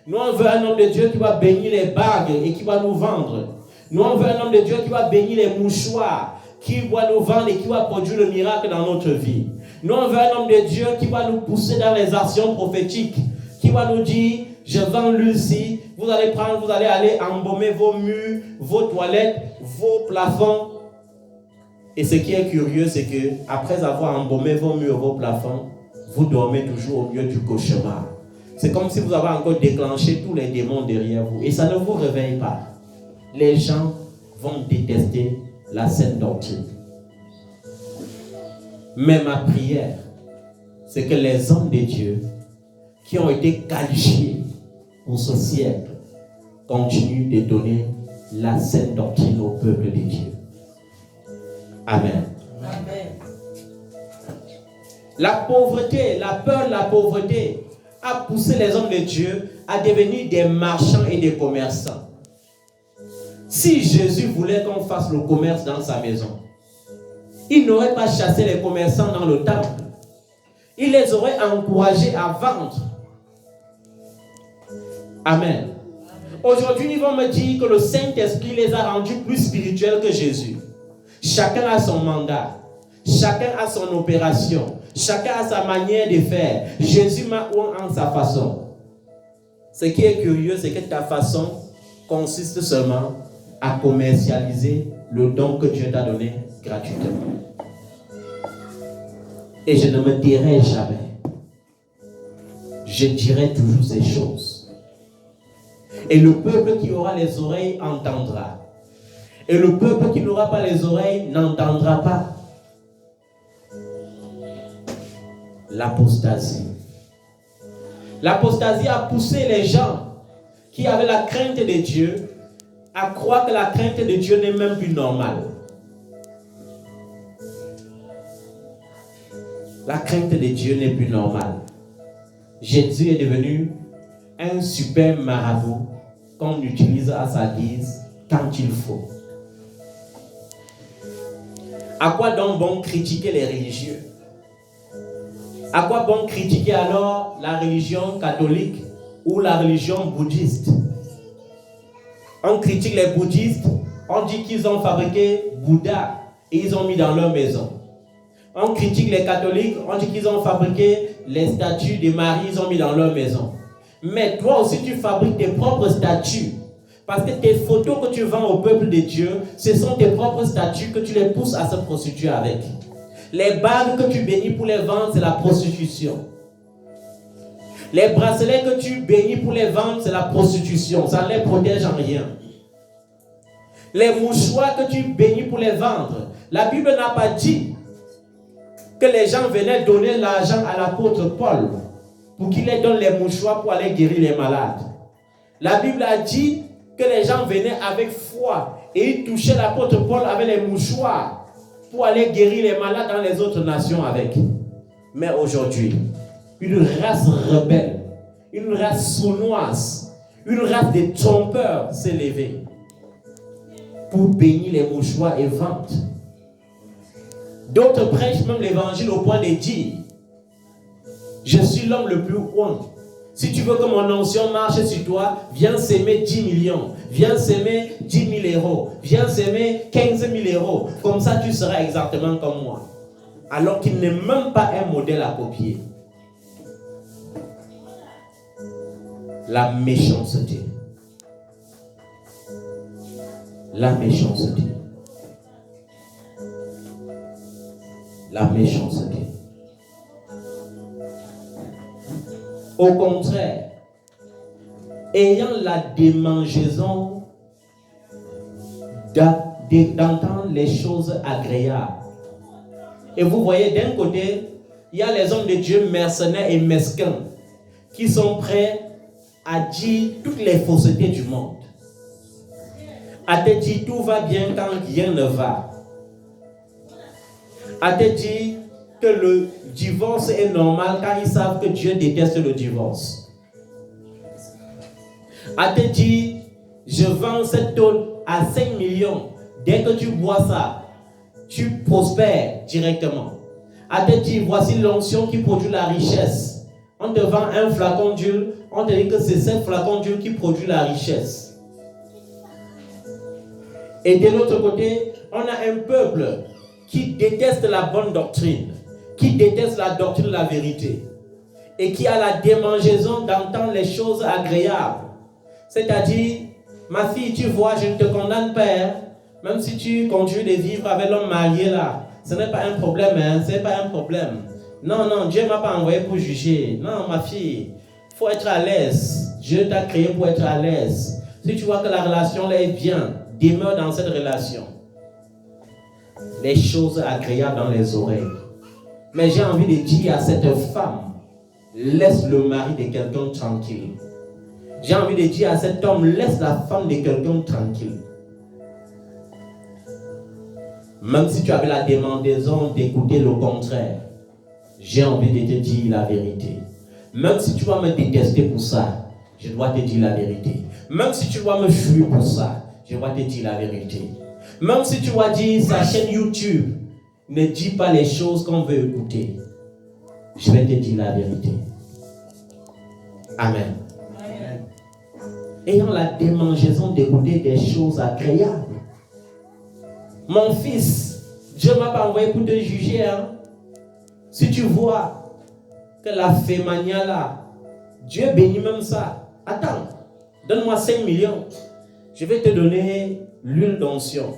Nous on veut un homme de Dieu qui va bénir les bagues et qui va nous vendre. Nous on veut un homme de Dieu qui va bénir les mouchoirs, qui va nous vendre et qui va produire le miracle dans notre vie. Nous on veut un homme de Dieu qui va nous pousser dans les actions prophétiques, qui va nous dire, je vends Lucie, vous allez aller embaumer vos murs, vos toilettes, vos plafonds. Et ce qui est curieux, c'est que après avoir embaumé vos murs, vos plafonds, vous dormez toujours au milieu du cauchemar. C'est comme si vous avez encore déclenché tous les démons derrière vous. Et ça ne vous réveille pas. Les gens vont détester la saine doctrine. Mais ma prière, c'est que les hommes de Dieu qui ont été qualifiés pour ce siècle continuent de donner la saine doctrine au peuple de Dieu. Amen. Amen. La pauvreté, la peur de la pauvreté a poussé les hommes de Dieu à devenir des marchands et des commerçants. Si Jésus voulait qu'on fasse le commerce dans sa maison, il n'aurait pas chassé les commerçants dans le temple. Il les aurait encouragés à vendre. Amen. Aujourd'hui, ils vont me dire que le Saint-Esprit les a rendus plus spirituels que Jésus. Chacun a son mandat. Chacun a son opération. Chacun a sa manière de faire. Jésus m'a oint en sa façon. Ce qui est curieux, c'est que ta façon consiste seulement à commercialiser le don que Dieu t'a donné gratuitement. Et je ne me dirai jamais. Je dirai toujours ces choses. Et le peuple qui aura les oreilles entendra. Et le peuple qui n'aura pas les oreilles n'entendra pas. L'apostasie. L'apostasie a poussé les gens qui avaient la crainte de Dieu à croire que la crainte de Dieu n'est même plus normale. La crainte de Dieu n'est plus normale. Jésus est devenu un super marabout qu'on utilise à sa guise quand il faut. À quoi donc bon critiquer les religieux? À quoi bon critiquer alors la religion catholique ou la religion bouddhiste? On critique les bouddhistes, on dit qu'ils ont fabriqué Bouddha et ils ont mis dans leur maison. On critique les catholiques, on dit qu'ils ont fabriqué les statues de Marie, ils ont mis dans leur maison. Mais toi aussi tu fabriques tes propres statues. Parce que tes photos que tu vends au peuple de Dieu, ce sont tes propres statues que tu les pousses à se prostituer avec. Les bagues que tu bénis pour les vendre, c'est la prostitution. Les bracelets que tu bénis pour les vendre, c'est la prostitution. Ça ne les protège en rien. Les mouchoirs que tu bénis pour les vendre, la Bible n'a pas dit que les gens venaient donner l'argent à l'apôtre Paul pour qu'il les donne les mouchoirs pour aller guérir les malades. La Bible a dit que les gens venaient avec foi et ils touchaient l'apôtre Paul avec les mouchoirs pour aller guérir les malades dans les autres nations avec. Mais aujourd'hui, une race rebelle, une race sournoise, une race de trompeurs s'est levée pour bénir les mouchoirs et vendre. D'autres prêchent même l'évangile au point de dire: je suis l'homme le plus oint. Si tu veux que mon onction marche sur toi, viens s'aimer 10 millions, viens s'aimer 10 000 euros, viens s'aimer 15 000 euros. Comme ça, tu seras exactement comme moi. Alors qu'il n'est même pas un modèle à copier. La méchanceté. La méchanceté. La méchanceté. Au contraire, ayant la démangeaison d'entendre les choses agréables, Et vous voyez, d'un côté, il y a les hommes de Dieu mercenaires et mesquins qui sont prêts à dire toutes les faussetés du monde. À te dire tout va bien quand rien ne va. À te dire que le divorce est normal quand ils savent que Dieu déteste le divorce. À te dire, je vends cette tôle à 5 millions. Dès que tu bois ça, tu prospères directement. À te dire, voici l'onction qui produit la richesse. On te vend un flacon d'huile, on te dit que c'est ce flacon d'huile qui produit la richesse. Et de l'autre côté, on a un peuple qui déteste la bonne doctrine, qui déteste la doctrine de la vérité et qui a la démangeaison d'entendre les choses agréables. C'est-à-dire, ma fille, tu vois, je ne te condamne pas, hein? Même si tu continues de vivre avec l'homme marié là, ce n'est pas un problème, hein? Ce n'est pas un problème. Non, non, Dieu ne m'a pas envoyé pour juger. Non, ma fille, il faut être à l'aise. Dieu t'a créé pour être à l'aise. Si tu vois que la relation là est bien, demeure dans cette relation. Les choses agréables dans les oreilles. Mais j'ai envie de dire à cette femme, laisse le mari de quelqu'un tranquille. J'ai envie de dire à cet homme, laisse la femme de quelqu'un tranquille. Même si tu avais la demandaison d'écouter le contraire, j'ai envie de te dire la vérité. Même si tu vas me détester pour ça, je dois te dire la vérité. Même si tu vas me fuir pour ça, je dois te dire la vérité. Même si tu vas dire sa chaîne YouTube, ne dis pas les choses qu'on veut écouter. Je vais te dire la vérité. Amen. Amen. Ayant la démangeaison d'écouter des choses agréables. Mon fils, Dieu ne m'a pas envoyé pour te juger. Hein? Si tu vois que la fémania là, Dieu bénit même ça. Attends, donne-moi 5 millions. Je vais te donner l'huile d'onction.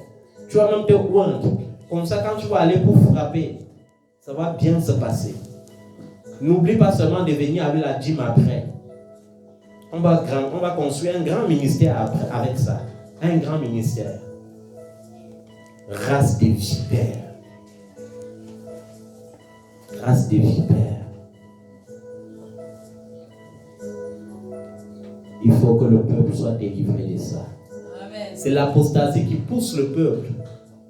Tu vas même te oindre. Comme ça, quand tu vas aller pour frapper, ça va bien se passer. N'oublie pas seulement de venir avec la dîme après. On va construire un grand ministère après, avec ça. Un grand ministère. Race des vipères. Race des vipères. Il faut que le peuple soit délivré de ça. Amen. C'est l'apostasie qui pousse le peuple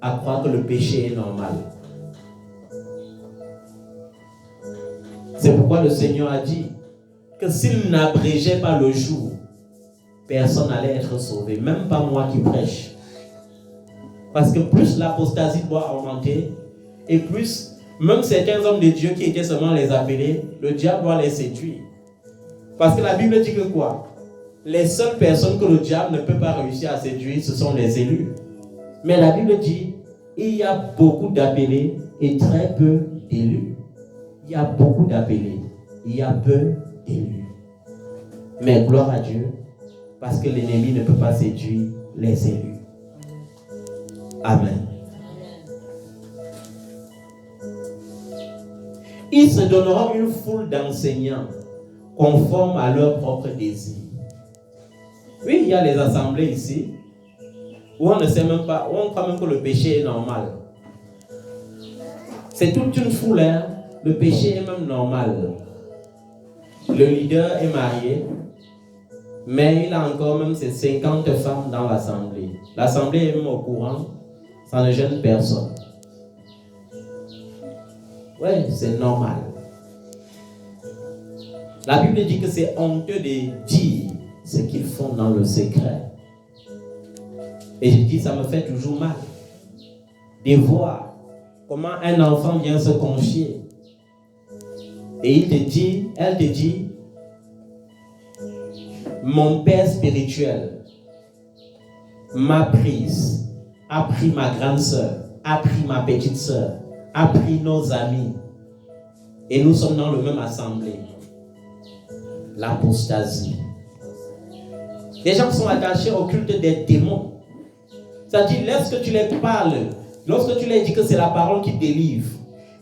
à croire que le péché est normal. C'est pourquoi le Seigneur a dit que s'il n'abrégeait pas le jour, personne n'allait être sauvé, même pas moi qui prêche. Parce que plus l'apostasie doit augmenter, et plus, même certains hommes de Dieu qui étaient seulement les appelés, le diable doit les séduire. Parce que la Bible dit que quoi? Les seules personnes que le diable ne peut pas réussir à séduire, ce sont les élus. Mais la Bible dit, il y a beaucoup d'appelés et très peu d'élus. Il y a beaucoup d'appelés, il y a peu d'élus. Mais gloire à Dieu, parce que l'ennemi ne peut pas séduire les élus. Amen. Ils se donneront une foule d'enseignants conformes à leurs propres désirs. Oui, il y a les assemblées ici où on ne sait même pas, où on croit même que le péché est normal. C'est toute une foule, hein? Le péché est même normal. Le leader est marié, mais il a encore même ses 50 femmes dans l'assemblée. L'assemblée est même au courant, ça ne gêne personne. Oui, c'est normal. La Bible dit que c'est honteux de dire ce qu'ils font dans le secret. Et je dis, ça me fait toujours mal de voir comment un enfant vient se confier. Et elle te dit, mon père spirituel m'a prise, a pris ma grande soeur, a pris ma petite soeur, a pris nos amis. Et nous sommes dans le même assemblée. L'apostasie. Les gens sont attachés au culte des démons. C'est-à-dire, lorsque tu les parles, lorsque tu leur dis que c'est la parole qui délivre,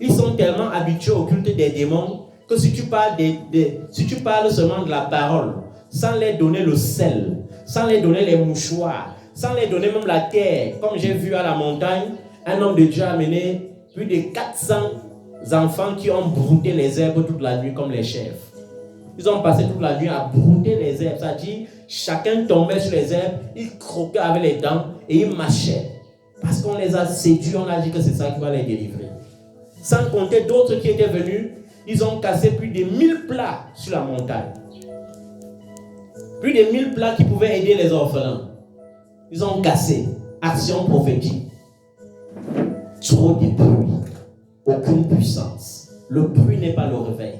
ils sont tellement habitués au culte des démons que si tu parles seulement de la parole, sans leur donner le sel, sans leur donner les mouchoirs, sans leur donner même la terre, comme j'ai vu à la montagne, un homme de Dieu a amené plus de 400 enfants qui ont brouté les herbes toute la nuit comme les chèvres. Ils ont passé toute la nuit à brouter les herbes. C'est-à-dire, chacun tombait sur les herbes, il croquait avec les dents et il mâchait. Parce qu'on les a séduits, on a dit que c'est ça qui va les délivrer. Sans compter d'autres qui étaient venus, ils ont cassé plus de 1000 plats sur la montagne. Plus de 1000 plats qui pouvaient aider les orphelins. Ils ont cassé. Action prophétique. Trop de bruit. Aucune puissance. Le bruit n'est pas le réveil.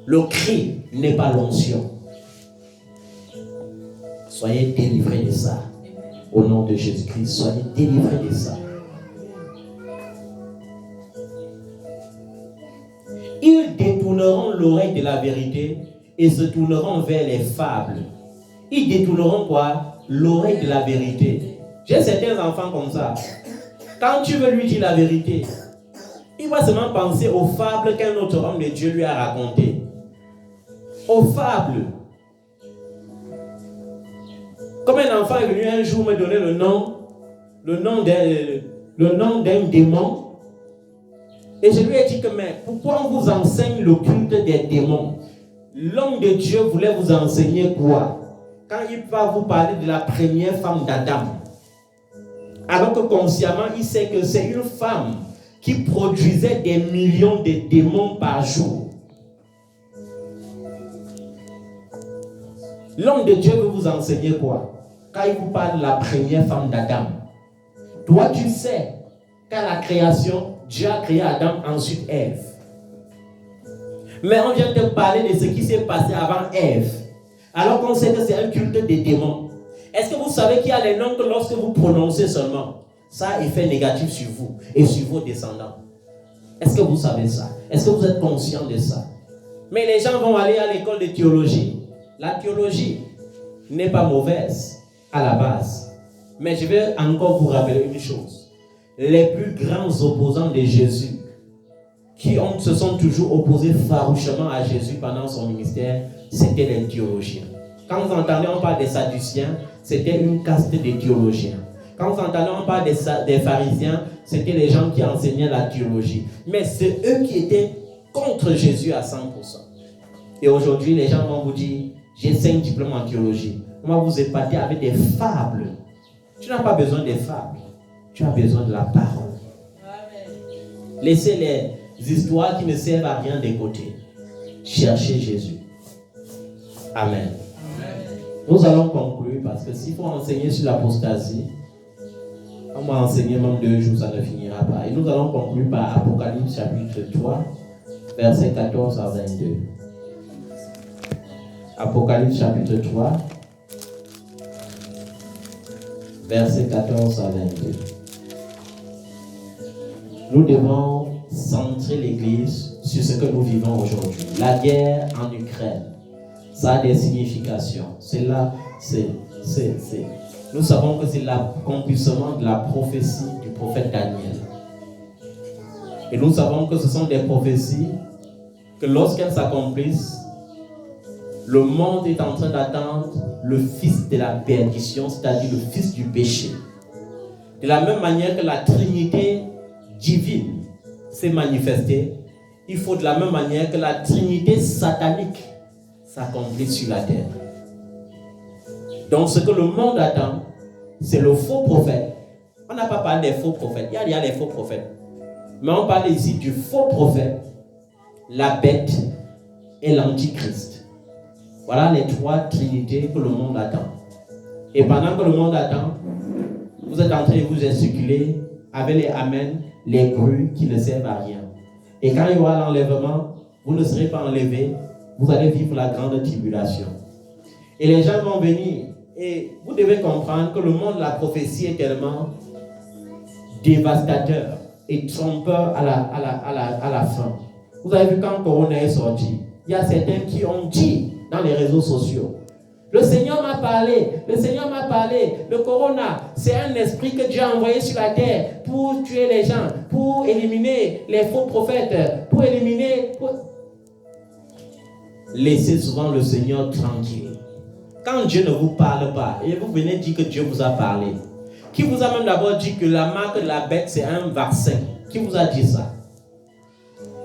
Le cri n'est pas l'onction. Soyez délivrés de ça. Au nom de Jésus-Christ, soyez délivrés de ça. Ils détourneront l'oreille de la vérité et se tourneront vers les fables. Ils détourneront quoi? L'oreille de la vérité. J'ai certains enfants comme ça. Quand tu veux lui dire la vérité, il va seulement penser aux fables qu'un autre homme de Dieu lui a racontées. Aux fables. Comme un enfant est venu un jour me donner le nom d'un démon. Et je lui ai dit que, mais pourquoi on vous enseigne le culte des démons? L'homme de Dieu voulait vous enseigner quoi? Quand il va vous parler de la première femme d'Adam. Alors que consciemment, il sait que c'est une femme qui produisait des millions de démons par jour. L'homme de Dieu veut vous enseigner quoi? Quand il vous parle de la première femme d'Adam. Toi, tu sais qu'à la création, Dieu a créé Adam, ensuite Ève. Mais on vient te parler de ce qui s'est passé avant Ève. Alors qu'on sait que c'est un culte des démons. Est-ce que vous savez qu'il y a les noms que lorsque vous prononcez seulement, ça a effet négatif sur vous et sur vos descendants? Est-ce que vous savez ça? Est-ce que vous êtes conscient de ça? Mais les gens vont aller à l'école de théologie. La théologie n'est pas mauvaise à la base. Mais je vais encore vous rappeler une chose. Les plus grands opposants de Jésus, qui se sont toujours opposés farouchement à Jésus pendant son ministère, c'était les théologiens. Quand vous entendez, on parle des Sadduciens, c'était une caste de théologiens. Quand vous entendez, on parle des pharisiens, c'était les gens qui enseignaient la théologie. Mais c'est eux qui étaient contre Jésus à 100%. Et aujourd'hui, les gens vont vous dire, j'ai 5 diplômes en théologie. On va vous épater avec des fables. Tu n'as pas besoin des fables. Tu as besoin de la parole. Laissez les histoires qui ne servent à rien de côté. Cherchez Jésus. Amen. Nous allons conclure parce que s'il faut enseigner sur l'apostasie, on va enseigner même 2 jours, ça ne finira pas. Et nous allons conclure par Apocalypse chapitre 3, versets 14 à 22. Apocalypse chapitre 3, versets 14 à 22. Nous devons centrer l'Église sur ce que nous vivons aujourd'hui. La guerre en Ukraine, ça a des significations. Nous savons que c'est l'accomplissement de la prophétie du prophète Daniel. Et nous savons que ce sont des prophéties que lorsqu'elles s'accomplissent, le monde est en train d'attendre le fils de la perdition, c'est-à-dire le fils du péché. De la même manière que la Trinité divine s'est manifestée, il faut de la même manière que la Trinité satanique s'accomplisse sur la terre. Donc ce que le monde attend, c'est le faux prophète. On n'a pas parlé des faux prophètes, il y a les faux prophètes. Mais on parle ici du faux prophète, la bête et l'antichrist. Voilà les 3 trinités que le monde attend. Et pendant que le monde attend, vous êtes en train de vous circuler avec les amens, les grues qui ne servent à rien. Et quand il y aura l'enlèvement, vous ne serez pas enlevés, vous allez vivre la grande tribulation. Et les gens vont venir. Et vous devez comprendre que le monde de la prophétie est tellement dévastateur et trompeur à la fin. Vous avez vu quand Corona est sorti, il y a certains qui ont dit dans les réseaux sociaux, le Seigneur m'a parlé, le Corona, c'est un esprit que Dieu a envoyé sur la terre pour tuer les gens, pour éliminer les faux prophètes, pour éliminer... Laissez souvent le Seigneur tranquille. Quand Dieu ne vous parle pas, et vous venez dire que Dieu vous a parlé, qui vous a même d'abord dit que la marque de la bête, c'est un vaccin. Qui vous a dit ça?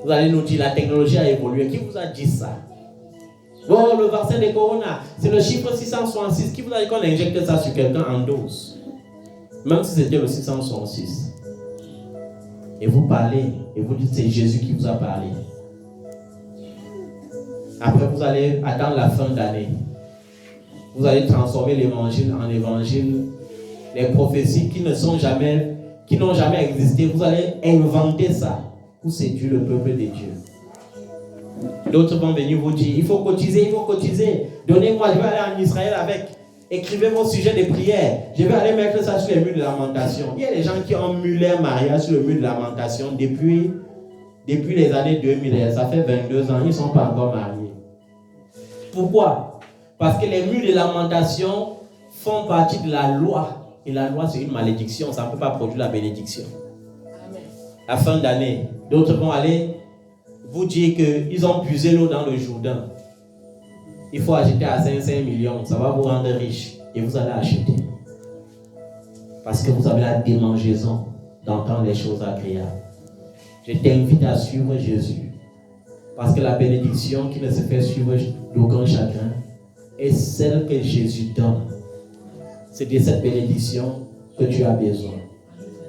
Vous allez nous dire la technologie a évolué. Qui vous a dit ça? Oh, le vaccin de Corona, c'est le chiffre 666. Qui vous a dit qu'on injecte ça sur quelqu'un en dose? Même si c'était le 666. Et vous parlez, et vous dites c'est Jésus qui vous a parlé. Après, vous allez attendre la fin d'année. Vous allez transformer l'évangile en évangile. Les prophéties qui n'ont jamais existé, vous allez inventer ça pour séduire le peuple de Dieu. D'autres vont venir vous dire, il faut cotiser. Donnez-moi, je vais aller en Israël avec. Écrivez vos sujets de prière. Je vais aller mettre ça sur les murs de lamentation. Il y a des gens qui ont mis leur mariage sur le mur de lamentation depuis les années 2000. Ça fait 22 ans, ils ne sont pas encore mariés. Pourquoi? Parce que les murs de lamentation font partie de la loi. Et la loi, c'est une malédiction. Ça ne peut pas produire la bénédiction. Amen. À fin d'année, d'autres vont aller vous dire qu'ils ont puisé l'eau dans le Jourdain. Il faut acheter à 5 millions. Ça va vous rendre riche. Et vous allez acheter. Parce que vous avez la démangeaison d'entendre les choses agréables. Je t'invite à suivre Jésus. Parce que la bénédiction qui ne se fait suivre d'aucun chagrin est celle que Jésus donne. C'est de cette bénédiction que tu as besoin.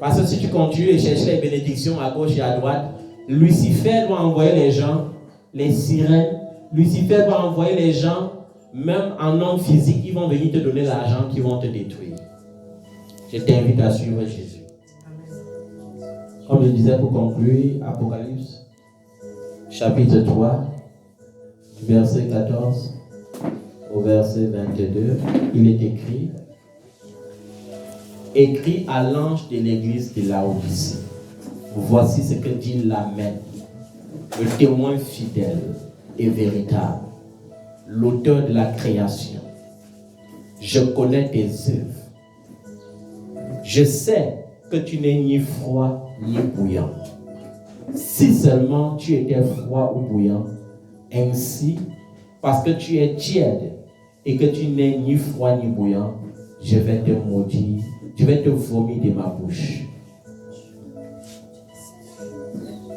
Parce que si tu continues à chercher les bénédictions à gauche et à droite, Lucifer doit envoyer les gens, les sirènes. Lucifer doit envoyer les gens, même en homme physique, ils vont venir te donner l'argent qui vont te détruire. Je t'invite à suivre Jésus. Comme je disais pour conclure, Apocalypse, chapitre 3, du verset 14 au verset 22, il est écrit: écrit à l'ange de l'église de Laodicée. Voici ce que dit l'Amen, le témoin fidèle et véritable, l'auteur de la création. Je connais tes œuvres. Je sais que tu n'es ni froid ni bouillant. Si seulement tu étais froid ou bouillant, ainsi, parce que tu es tiède et que tu n'es ni froid ni bouillant, je vais te maudire, je vais te vomir de ma bouche.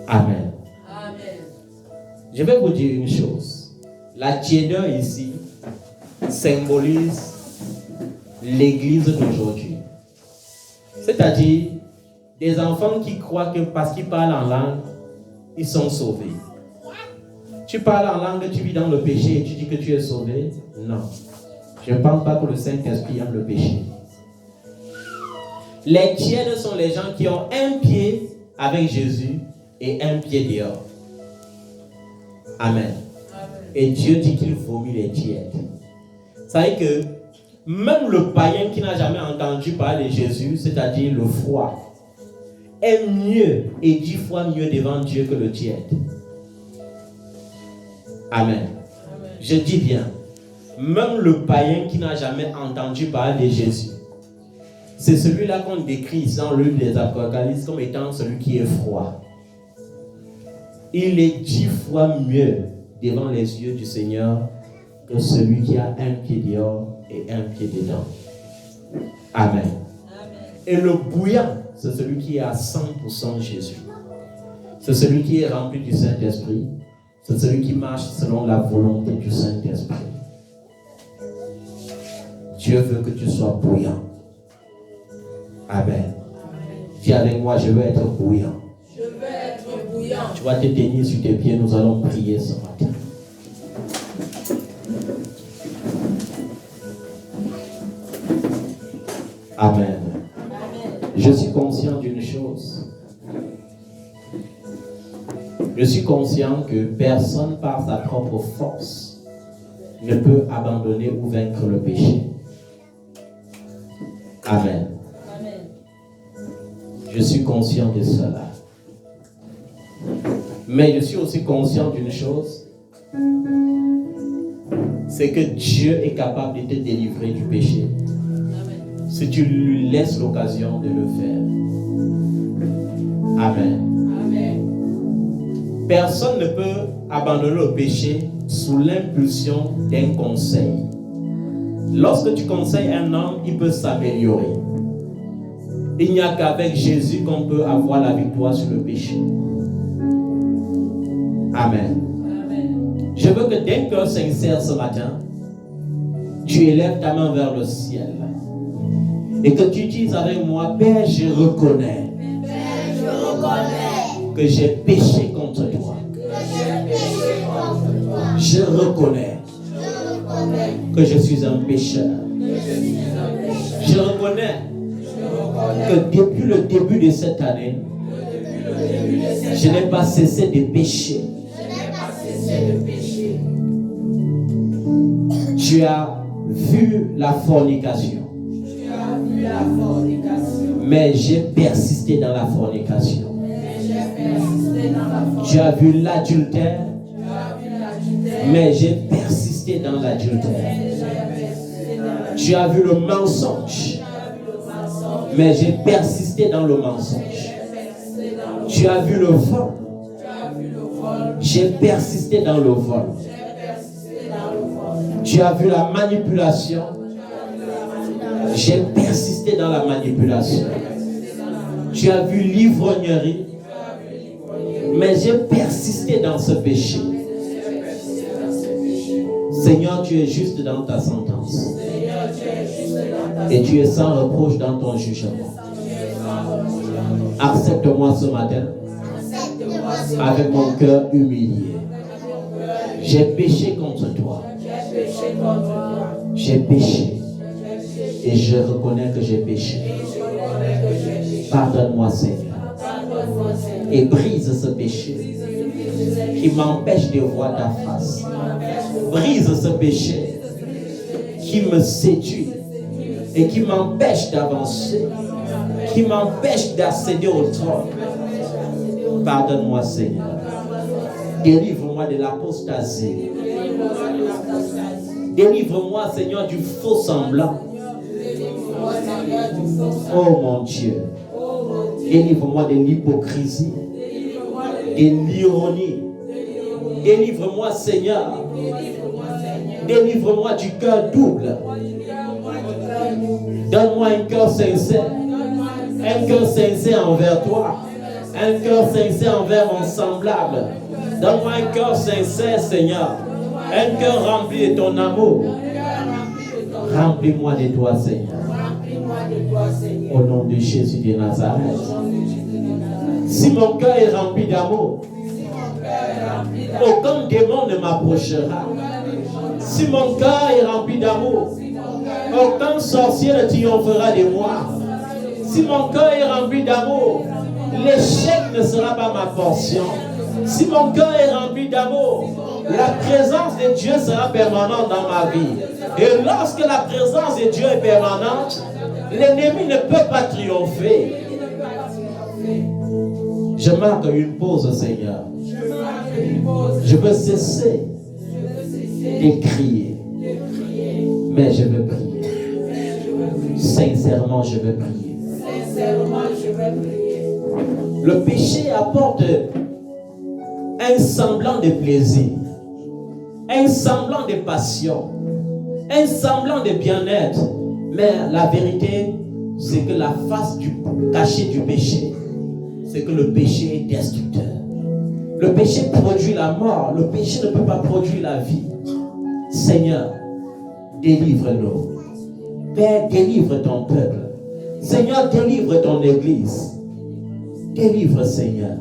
Amen. Amen. Je vais vous dire une chose. La tiédeur ici symbolise l'église d'aujourd'hui. C'est-à-dire des enfants qui croient que parce qu'ils parlent en langue, ils sont sauvés. Tu parles en langue, tu vis dans le péché et tu dis que tu es sauvé? Non. Je ne pense pas que le Saint-Esprit aime le péché. Les tièdes sont les gens qui ont un pied avec Jésus et un pied dehors. Amen. Et Dieu dit qu'il vomit les tièdes. Ça veut dire que même le païen qui n'a jamais entendu parler de Jésus, c'est-à-dire le froid, est mieux et 10 fois mieux devant Dieu que le tiède. Amen. Je dis bien, même le païen qui n'a jamais entendu parler de Jésus, c'est celui-là qu'on décrit dans le livre des Apocalypses comme étant celui qui est froid. Il est 10 fois mieux devant les yeux du Seigneur que celui qui a un pied dehors et un pied dedans. Amen. Amen. Et le bouillant, c'est celui qui est à 100% Jésus. C'est celui qui est rempli du Saint-Esprit. C'est celui qui marche selon la volonté du Saint-Esprit. Dieu veut que tu sois bouillant. Amen. Dis avec moi, je veux être bouillant. Je veux être bouillant. Tu vas te tenir sur tes pieds, nous allons prier ce matin. Amen. Amen. Je suis conscient d'une chose. Je suis conscient que personne par sa propre force ne peut abandonner ou vaincre le péché. Amen. Amen. Je suis conscient de cela. Mais je suis aussi conscient d'une chose, c'est que Dieu est capable de te délivrer du péché. Amen. Si tu lui laisses l'occasion de le faire. Amen. Amen. Personne ne peut abandonner le péché sous l'impulsion d'un conseil. Lorsque tu conseilles un homme, il peut s'améliorer. Il n'y a qu'avec Jésus qu'on peut avoir la victoire sur le péché. Amen. Je veux que d'un cœur sincère ce matin, tu élèves ta main vers le ciel et que tu dises avec moi, Père, je reconnais que j'ai péché contre toi. Je reconnais que je suis un pécheur. Je reconnais que depuis le début de cette année, je n'ai pas cessé de pécher. Tu as vu la fornication. Mais j'ai persisté dans la fornication. Tu as vu l'adultère. Mais j'ai persisté dans l'adultère. Tu as vu le mensonge. Mais j'ai persisté dans le mensonge. Tu as vu le vol. J'ai persisté dans le vol. Tu as vu la manipulation. J'ai persisté dans la manipulation. Tu as vu l'ivrognerie. Mais j'ai persisté dans ce péché. Seigneur, tu es juste dans ta sentence. Et tu es sans reproche dans ton jugement. Accepte-moi ce matin avec mon cœur humilié. J'ai péché contre toi. J'ai péché. Et je reconnais que j'ai péché. Pardonne-moi, Seigneur. Et brise ce péché qui m'empêche de voir ta face. Brise ce péché qui me séduit et qui m'empêche d'avancer, qui m'empêche d'accéder au trône. Pardonne-moi, Seigneur. Délivre-moi de l'apostasie. Délivre-moi, Seigneur, du faux semblant. Oh mon Dieu. Délivre-moi de l'hypocrisie, de l'ironie. Délivre-moi, Seigneur. Délivre-moi du cœur double. Donne-moi un cœur sincère. Un cœur sincère envers toi. Un cœur sincère envers mon semblable. Donne-moi un cœur sincère, Seigneur. Un cœur rempli de ton amour. Remplis-moi de toi, Seigneur. Au nom de Jésus de Nazareth. Si mon cœur est rempli d'amour, aucun démon ne m'approchera. Si mon cœur est rempli d'amour, aucun sorcier ne triomphera de moi. Si mon cœur est rempli d'amour, l'échec ne sera pas ma portion. Si mon cœur est rempli d'amour, la présence de Dieu sera permanente dans ma vie. Et lorsque la présence de Dieu est permanente, l'ennemi ne peut pas triompher. Je marque une pause, Seigneur. Je veux cesser de crier. Mais je veux prier. Sincèrement, je veux prier. Le péché apporte un semblant de plaisir, un semblant de passion, un semblant de bien-être. Mais la vérité, c'est que la face cachée du péché, c'est que le péché est destructeur. Le péché produit la mort. Le péché ne peut pas produire la vie. Seigneur, délivre-nous. Père, délivre ton peuple. Seigneur, délivre ton église. Délivre, Seigneur.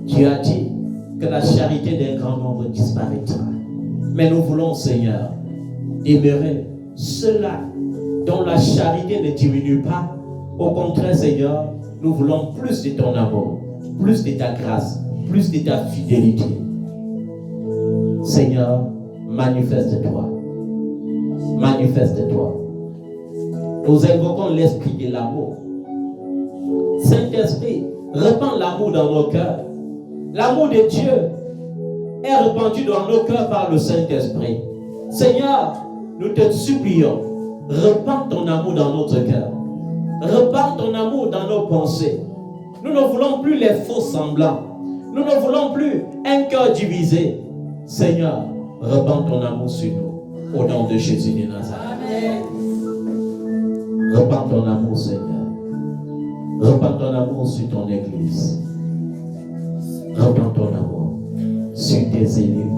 Tu as dit que la charité d'un grand nombre disparaîtra. Mais nous voulons, Seigneur, demeurer ceux-là dont la charité ne diminue pas. Au contraire, Seigneur, nous voulons plus de ton amour, plus de ta grâce, plus de ta fidélité. Seigneur, manifeste-toi. Manifeste-toi. Nous invoquons l'esprit de l'amour. Saint-Esprit, répands l'amour dans nos cœurs. L'amour de Dieu est répandu dans nos cœurs par le Saint-Esprit. Seigneur, nous te supplions, répands ton amour dans notre cœur. Répands ton amour dans nos pensées. Nous ne voulons plus les faux semblants. Nous ne voulons plus un cœur divisé. Seigneur, répands ton amour sur nous. Au nom de Jésus de Nazareth. Répands ton amour, Seigneur. Répands ton amour sur ton église. Répands ton amour sur tes élus.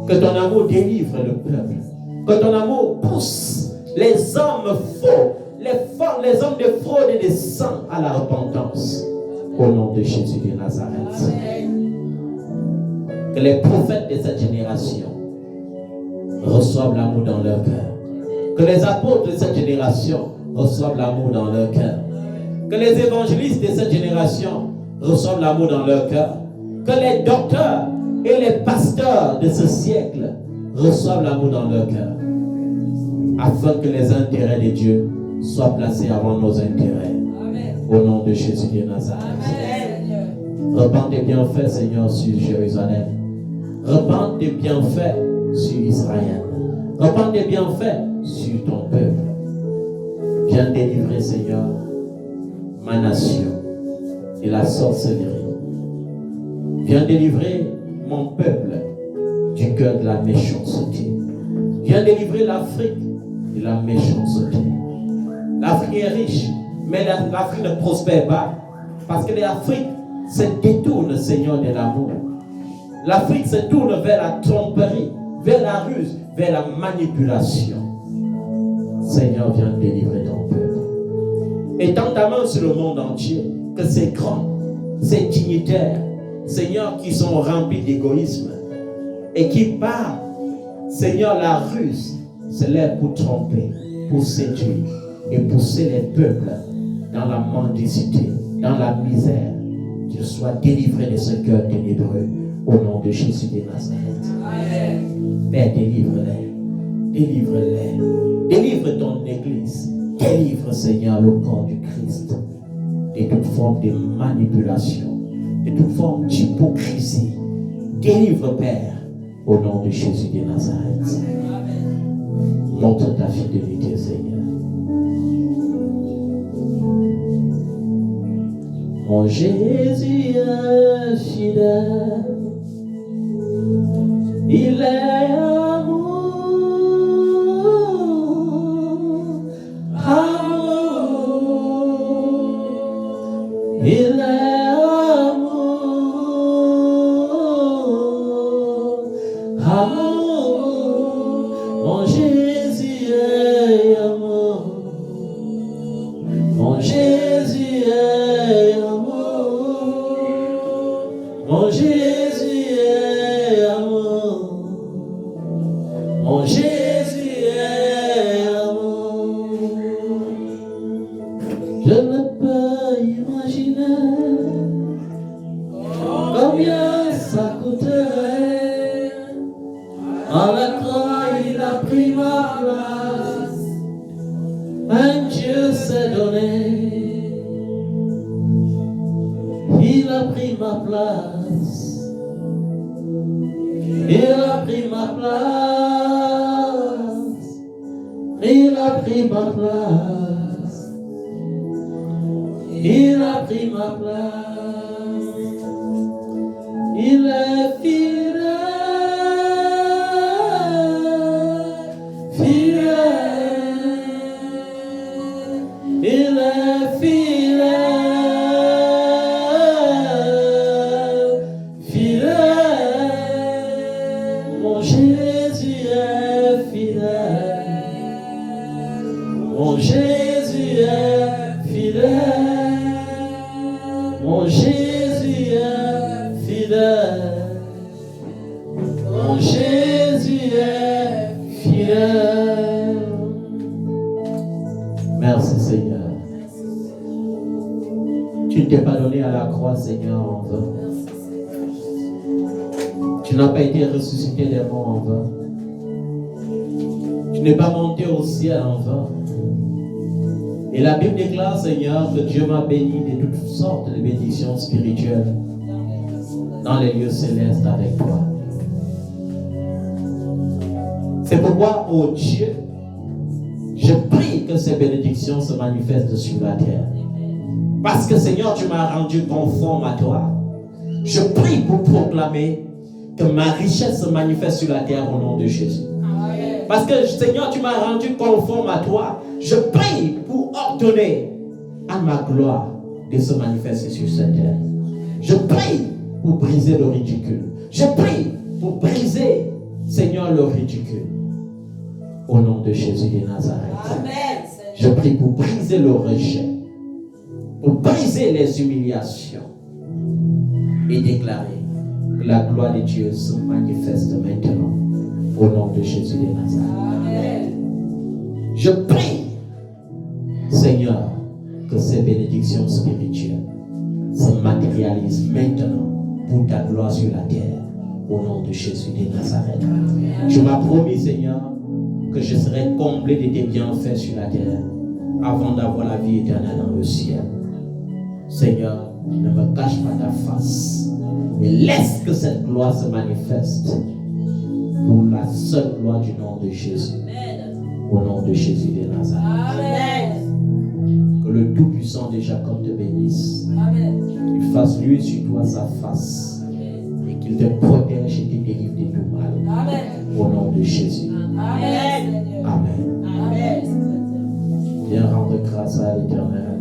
Que ton amour délivre le peuple. Que ton amour pousse les hommes faux, les hommes de fraude et de sang à la repentance. Au nom de Jésus de Nazareth. Que les prophètes de cette génération reçoivent l'amour dans leur cœur. Que les apôtres de cette génération reçoivent l'amour dans leur cœur. Que les évangélistes de cette génération reçoivent l'amour dans leur cœur. Que les docteurs et les pasteurs de ce siècle reçoivent l'amour dans leur cœur. Afin que les intérêts de Dieu soient placés avant nos intérêts. Amen. Au nom de Jésus de Nazareth. Amen. Repends tes bienfaits, Seigneur, sur Jérusalem. Repends tes bienfaits sur Israël. Repends tes bienfaits sur ton peuple. Viens délivrer, Seigneur, ma nation de la sorcellerie. Viens délivrer mon peuple du cœur de la méchanceté. Viens délivrer l'Afrique de la méchanceté. L'Afrique est riche, mais l'Afrique ne prospère pas parce que l'Afrique se détourne, Seigneur, de l'amour. L'Afrique se tourne vers la tromperie, vers la ruse, vers la manipulation. Seigneur, viens délivrer ton peuple. Étends ta main sur le monde entier, que ces grands, ces dignitaires, Seigneur, qui sont remplis d'égoïsme et qui parlent, Seigneur, la ruse, c'est l'air pour tromper, pour séduire et pousser les peuples dans la mendicité, dans la misère. Qu'ils soient délivrés de ce cœur ténébreux au nom de Jésus de Nazareth. Amen. Père, délivre-les, délivre-les, délivre ton église, délivre, Seigneur, le corps du Christ de toute forme de manipulation, de toute forme d'hypocrisie. Délivre, Père, au nom de Jésus de Nazareth. Amen. Montre ta fidélité, Seigneur. Mon Jésus est fidèle, il est amour, amour, il est amour, amour, mon Jésus est amour, mon Jésus est amour, mon Jésus est amour, mon Jésus est amour. Je ne peux imaginer combien ça coûterait. À la croix, il a pris ma place. Un Dieu s'est donné. Il a pris ma place. Il a pris ma place. Il a pris ma place. Il a pris ma place. Il est fidèle, fidèle. Il est fidèle, fidèle. Mon Jésus est fidèle. Mon Jésus est fidèle. Mon Jésus est fidèle. Mon Jésus est fidèle. Merci, Seigneur. Tu ne t'es pas donné à la croix, Seigneur, en vain. Tu n'as pas été ressuscité des morts en vain. Tu n'es pas monté au ciel en vain. Et la Bible déclare, Seigneur, que Dieu m'a béni de toutes sortes de bénédictions spirituelles dans les lieux célestes avec toi. C'est pourquoi, ô Dieu, je prie que ces bénédictions se manifestent sur la terre. Parce que, Seigneur, tu m'as rendu conforme à toi. Je prie pour proclamer que ma richesse se manifeste sur la terre au nom de Jésus. Parce que, Seigneur, tu m'as rendu conforme à toi. Je prie pour ordonner à ma gloire de se manifester sur cette terre. Je prie pour briser le ridicule. Je prie pour briser, Seigneur, le ridicule. Au nom de Jésus de Nazareth. Amen. Je prie pour briser le rejet, pour briser les humiliations et déclarer que la gloire de Dieu se manifeste maintenant au nom de Jésus de Nazareth. Amen. Je prie, Seigneur, que ces bénédictions spirituelles se matérialisent maintenant pour ta gloire sur la terre au nom de Jésus de Nazareth. Tu m'as promis, Seigneur, que je serai comblé de tes bienfaits sur la terre avant d'avoir la vie éternelle dans le ciel. Seigneur, ne me cache pas ta face et laisse que cette gloire se manifeste pour la seule gloire du nom de Jésus. Au nom de Jésus de Nazareth. Amen. Que le Tout-Puissant de Jacob te bénisse. Amen. Qu'il fasse luire sur toi sa face et qu'il te protège et te délivre de tout mal. Amen. Au nom de Jésus. Amen. Amen. Amen. Viens rendre grâce à l'Éternel.